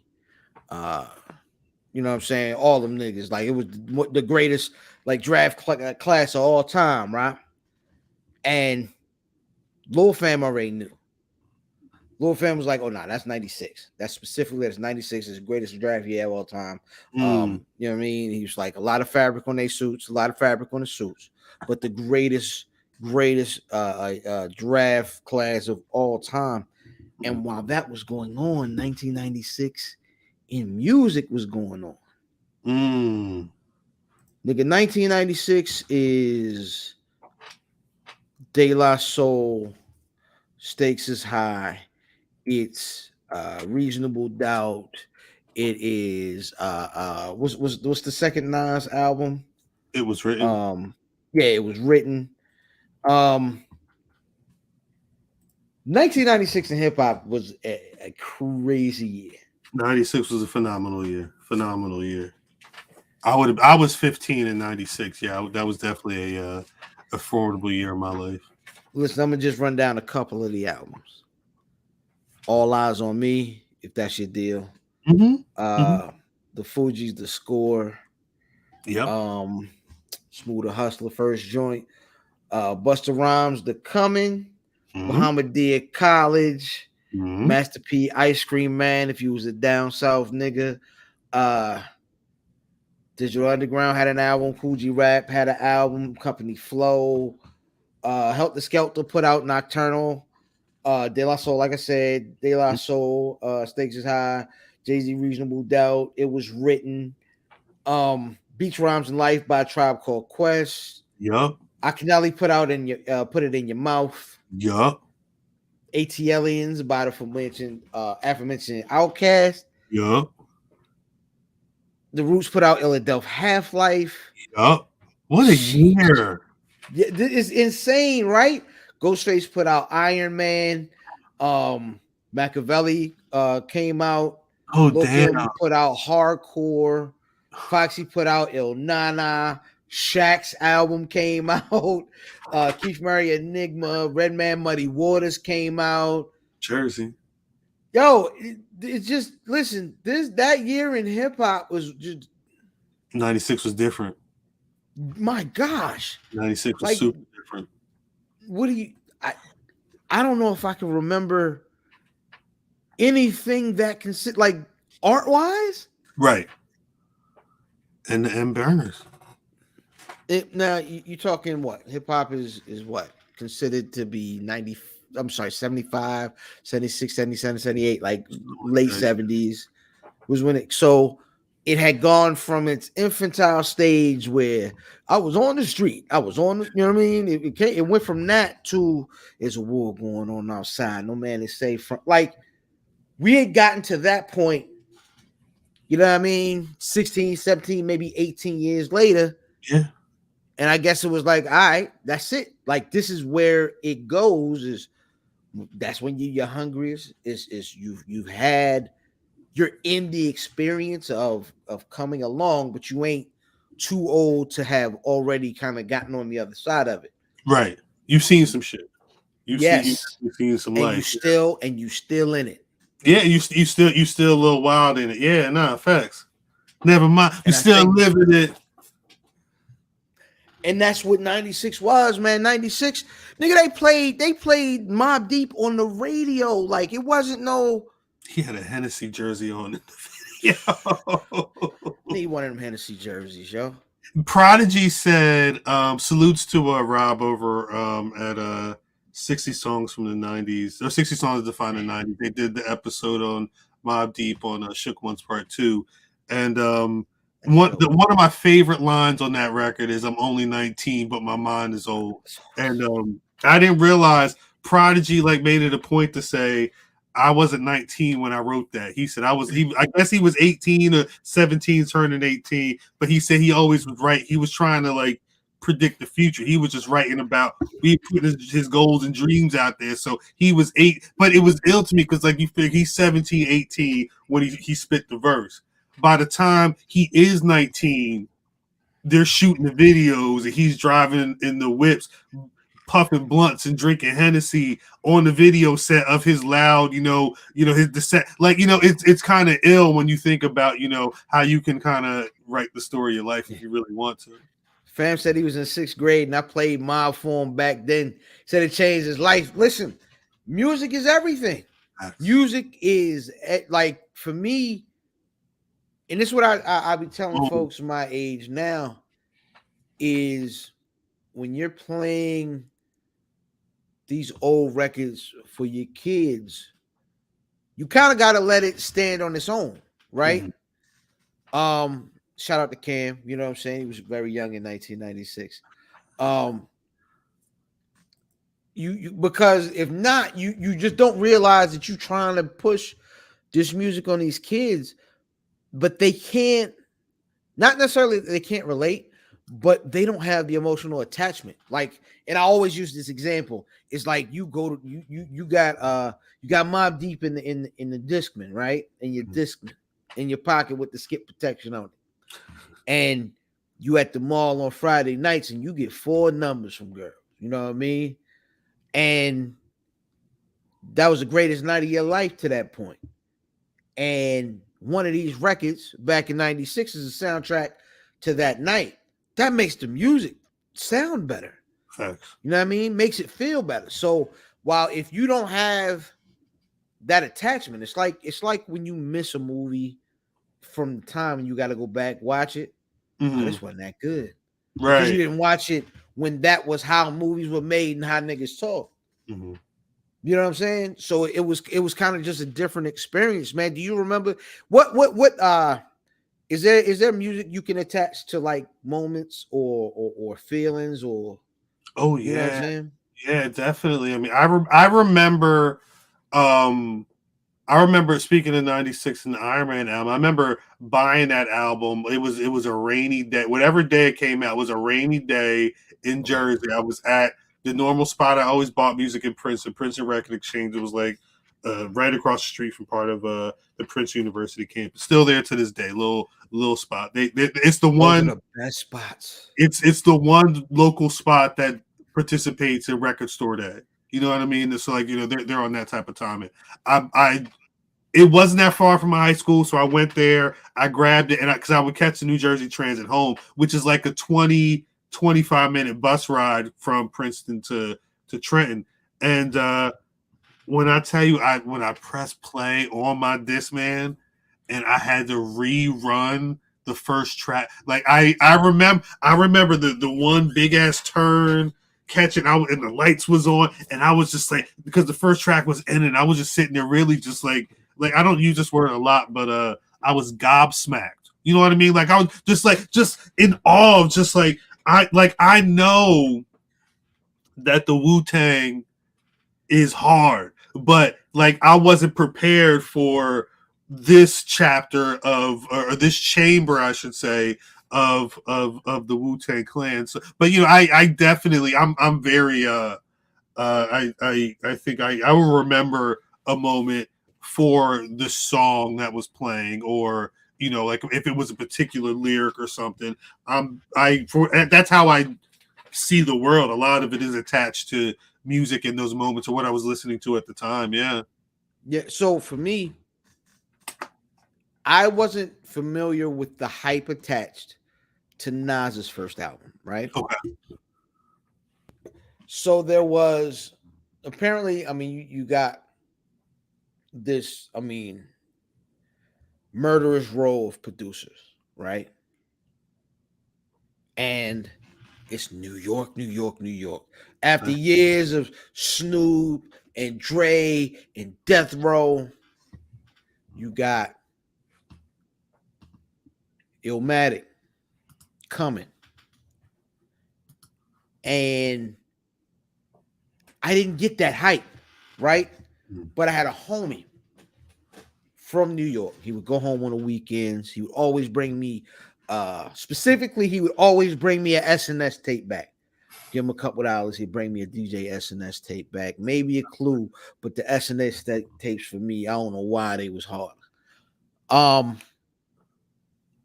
B: know what I'm saying? All them niggas. Like, it was the greatest like draft class of all time, right? And Lil Fam already knew. Lil Fam was like, oh, nah, that's 96. That's specifically, that's 96 is the greatest draft year of all time. You know what I mean? He was like, a lot of fabric on their suits, a lot of fabric on the suits, but the greatest draft class of all time. And while that was going on, 1996 in music was going on. Nigga, 1996 is De La Soul, Stakes is High. It's Reasonable Doubt. It is what's the second Nas album?
A: It Was Written.
B: Yeah, It Was Written. 1996 in hip hop was a crazy year.
A: 96 was a phenomenal year. I was 15 in 96. Yeah, that was definitely a formidable year in my life.
B: Listen, I'm gonna just run down a couple of the albums. All Eyes on Me, if that's your deal. The Fugees, The Score.
A: Yep.
B: Smoother Hustler, First Joint. Busta Rhymes, The Coming. Muhammad College. Master P, Ice Cream Man, if you was a down south nigga. Digital Underground had an album. Kool G Rap had an album. Company Flow. Helter Skelter put out Nocturnal. De La Soul, like I said, De La Soul, Stakes is High. Jay-Z, Reasonable Doubt. It Was Written. Beach Rhymes and Life by Tribe Called Quest.
A: Yup.
B: Akinelli put it in your mouth.
A: Yup.
B: ATLians by the aforementioned Outkast.
A: Yup.
B: The Roots put out Illadelph Half-Life.
A: Yup. What a year.
B: Yeah, it's insane, right? Ghostface put out Iron Man. Machiavelli came out.
A: Oh,
B: Lil
A: damn.
B: Kim put out Hardcore. Foxy put out Il Nana. Shaq's album came out. Keith Murray Enigma. Redman Muddy Waters came out.
A: Jersey.
B: Yo, it's just listen. That year in hip hop was just
A: 96 was different.
B: My gosh.
A: 96 was super different.
B: What do you I don't know if I can remember anything that can sit like art wise.
A: Right. And burners.
B: Now you talking what? Hip hop is what considered to be 90, I'm sorry, 75, 76, 77, 78, like late 70s was when it had gone from its infantile stage where I was on the street. I was on, you know what I mean? It went from that to there's a war going on outside. No man is safe from, like, we had gotten to that point, you know what I mean? 16, 17, maybe 18 years later.
A: Yeah.
B: And I guess it was like, all right, that's it. Like, this is where it goes. That's when you're hungriest. You're in the experience of coming along, but you ain't too old to have already kind of gotten on the other side of it.
A: Right. You've seen some shit.
B: You've
A: seen some
B: and
A: life.
B: You still in it.
A: Yeah, you still a little wild in it. Yeah, nah, facts. Never mind. You still living it.
B: And that's what 96 was, man. 96, nigga, they played Mobb Deep on the radio. Like, it wasn't no.
A: He had a Hennessy jersey on in the video.
B: Need one of them Hennessy jerseys, yo.
A: Prodigy said, salutes to Rob over at 60 Songs from the 90s, or 60 Songs that define the 90s. They did the episode on Mobb Deep on Shook Ones Part 2. And one of my favorite lines on that record is I'm only 19, but my mind is old. And I didn't realize Prodigy made it a point to say, I wasn't 19 when I wrote that. He said I guess he was 18 or 17 turning 18, but he said he always was right. He was trying to predict the future. He was just writing about putting his goals and dreams out there. So he was 8, but it was ill to me because you figure he's 17, 18 when he spit the verse. By the time he is 19, they're shooting the videos and he's driving in the whips, puffing blunts and drinking Hennessy on the video set of his loud, his set. It's kind of ill when you think about, how you can kind of write the story of your life if you really want to.
B: Fam said he was in 6th grade and I played Mob for him back then. Said it changed his life. Listen, music is everything. Music is for me, and this is what I be telling folks my age now, is when you're playing these old records for your kids, you kind of got to let it stand on its own, right? Mm-hmm. Shout out to Cam, you know what I'm saying? He was very young in 1996. You because if not, you just don't realize that you're trying to push this music on these kids, but they can't, not necessarily they can't relate, but they don't have the emotional attachment. And I always use this example. It's like you go to you got Mobb Deep in the Discman, right? In your Discman in your pocket with the skip protection on it. And you at the mall on Friday nights and you get 4 numbers from girls. You know what I mean? And that was the greatest night of your life to that point. And one of these records back in 96 is a soundtrack to that night. That makes the music sound better.
A: Thanks.
B: You know what I mean? Makes it feel better. So while if you don't have that attachment, it's like when you miss a movie from the time and you got to go back, watch it.
A: Mm-hmm.
B: Oh, this wasn't that good.
A: Right.
B: Because you didn't watch it when that was how movies were made and how niggas talk.
A: Mm-hmm.
B: You know what I'm saying? So it was kind of just a different experience, man. Do you remember what Is there music you can attach to like moments or feelings or
A: Oh
B: you know what I'm
A: yeah,
B: saying?
A: yeah, definitely. I mean, I remember, um, I remember speaking of '96 and the Iron Man album. I remember buying that album. It was a rainy day. Whatever day it came out, it was a rainy day in
B: Okay.
A: Jersey. I was at the normal spot. I always bought music in Princeton Record Exchange. It was like right across the street from part of the Prince University campus. Still there to this day. Little spot. It's the
B: Those are
A: one.
B: the best spots.
A: It's the one local spot that participates in Record Store Day. You know what I mean? It's like they're on that type of timing. I it wasn't that far from my high school, so I went there. I grabbed it, and because I would catch the New Jersey Transit home, which is like a 25 minute bus ride from Princeton to Trenton. And when I tell you, when I pressed play on my Discman, and I had to rerun the first track, like I remember the one big ass turn catching out, and the lights was on, and I was just like, because the first track was ending, I was just sitting there really just like I don't use this word a lot, but I was gobsmacked. You know what I mean? Like I was just in awe of just like I know that the Wu-Tang is hard, but like I wasn't prepared for this chapter of, or this chamber, I should say, of the Wu-Tang Clan. So, but I definitely I'm very I think I will remember a moment for the song that was playing, or like if it was a particular lyric or something. That's how I see the world. A lot of it is attached to music in those moments, or what I was listening to at the time. Yeah.
B: Yeah. So for me, I wasn't familiar with the hype attached to Nas's first album, right?
A: Okay.
B: So there was apparently, I mean, you got this, I mean, murderous row of producers, right? And it's New York, New York, New York. After years of Snoop and Dre and Death Row, you got Illmatic coming. And I didn't get that hype, right? But I had a homie from New York. He would go home on the weekends. He would always bring me, specifically, he would always bring me a SNS tape back. Give him a couple dollars, he'd bring me a DJ SNS tape back, maybe a Clue, but the SNS tapes for me, I don't know why they was hard.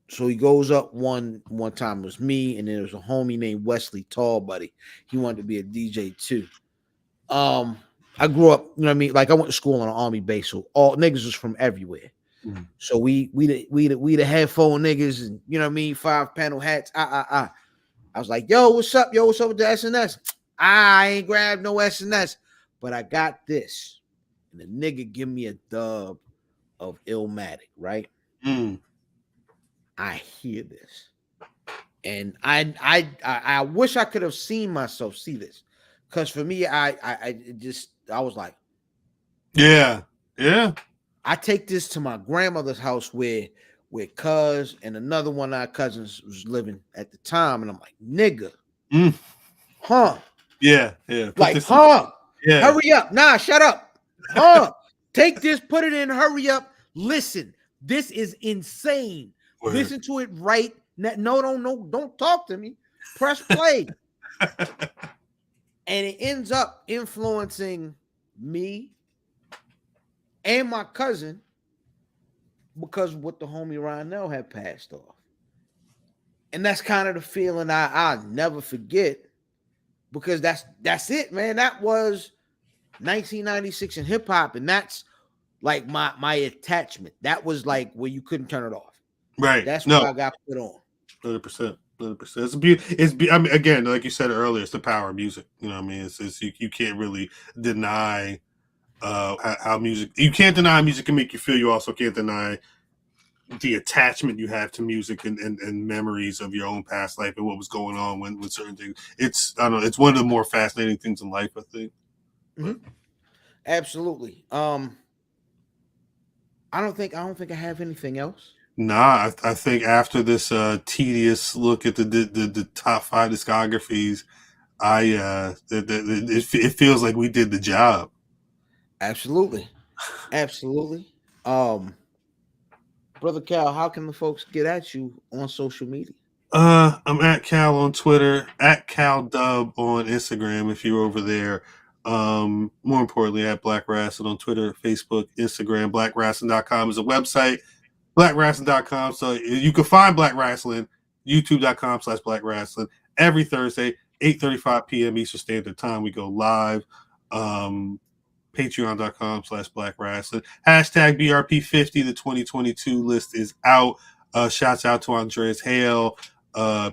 B: So he goes up one time, it was me, and then there was a homie named Wesley Tall Buddy. He wanted to be a DJ too. I grew up, you know what I mean? Like I went to school on an army base, so all niggas was from everywhere.
A: Mhm.
B: So we the headphone niggas, and you know what I mean, 5-panel hats. I was like, yo, what's up? Yo, what's up with the SNS? I ain't grabbed no SNS, but I got this. And the nigga give me a dub of Illmatic, right?
A: Mm.
B: I hear this. And I wish I could have seen myself see this. Because for me, I was like,
A: Yeah. Yeah.
B: I take this to my grandmother's house where cuz and another one of our cousins was living at the time, and I'm like, nigga,
A: Mm.
B: huh?
A: Yeah. Yeah. Put
B: Like,
A: this.
B: huh?
A: Yeah.
B: Hurry up. Nah, shut up. Huh? Take this, put it in, hurry up. Listen, this is insane.
A: Word.
B: Listen to it right now. No, don't talk to me. Press play. And it ends up influencing me and my cousin because of what the homie Rionell had passed off. And that's kind of the feeling I'll never forget, because that's it, man. That was 1996 in hip hop, and that's like my attachment. That was like where you couldn't turn it off.
A: Right.
B: That's
A: No.
B: what I got put on.
A: 100%. 100%. I mean, again, like you said earlier, it's the power of music. You know what I mean? It's you can't really deny how music. You can't deny music can make you feel. You also can't deny the attachment you have to music, and memories of your own past life and what was going on when certain things. I don't know. It's one of the more fascinating things in life, I think.
B: Mm-hmm. Absolutely. I don't think I have anything else.
A: Nah, I think after this tedious look at the top 5 discographies, it feels like we did the job.
B: Absolutely. Absolutely. Brother Cal, how can the folks get at you on social media?
A: I'm at Cal on Twitter, at Cal Dub on Instagram if you're over there. More importantly, at Black Wrestling on Twitter, Facebook, Instagram. BlackWrestling.com is a website. BlackWrestling.com. So you can find Black Wrestling, YouTube.com/Black Wrestling. Every Thursday, 8:35 p.m. Eastern Standard Time, we go live. Patreon.com/Black Wrestling. Hashtag BRP50. The 2022 list is out. Shouts out to Andreas Hale.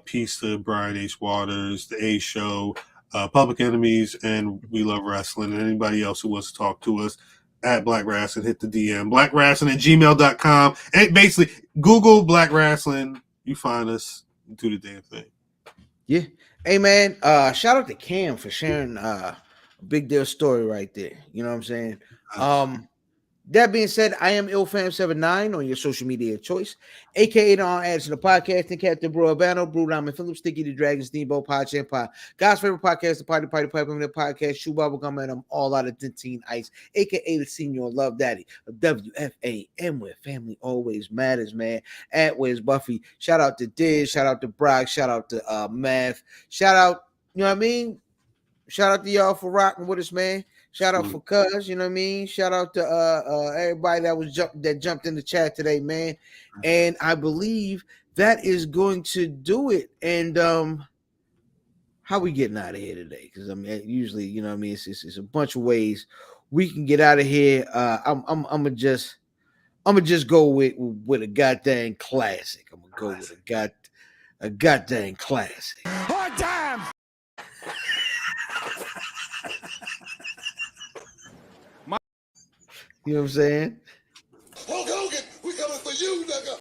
A: Peace to Brian H. Waters, The A Show, Public Enemies, and We Love Wrestling. And anybody else who wants to talk to us at Black Wrestling, hit the DM. BlackWrestling@gmail.com. And basically, Google Black Wrestling. You find us. Do the damn thing.
B: Yeah. Hey man, shout out to Cam for sharing a big deal story right there. You know what I'm saying? That being said, I am IlFam79 on your social media of choice, aka on ads to the podcasting Captain Bro Albano, Brew Diamond Phillips, Sticky the Dragon, Steamboat, Pod Champ Pod, God's favorite podcast, the Party Pipe, the podcast, Shoe Bubble Gum, and I'm all out of Dentine Ice, aka the Senior Love Daddy of WFAM, where family always matters, man. At Where's Buffy? Shout out to Diz, shout out to Brock, shout out to Math, shout out, you know what I mean? Shout out to y'all for rocking with us, man. Shout out for Cuz, you know what I mean? Shout out to everybody that jumped in the chat today, man. And I believe that is going to do it. And how we getting out of here today? Because I mean, usually, you know what I mean, it's a bunch of ways we can get out of here. I'm gonna just go with a goddamn classic. I'm gonna go with a goddamn classic. Hard time. You know what I'm saying?
C: Hulk Hogan, we coming for you, nigga.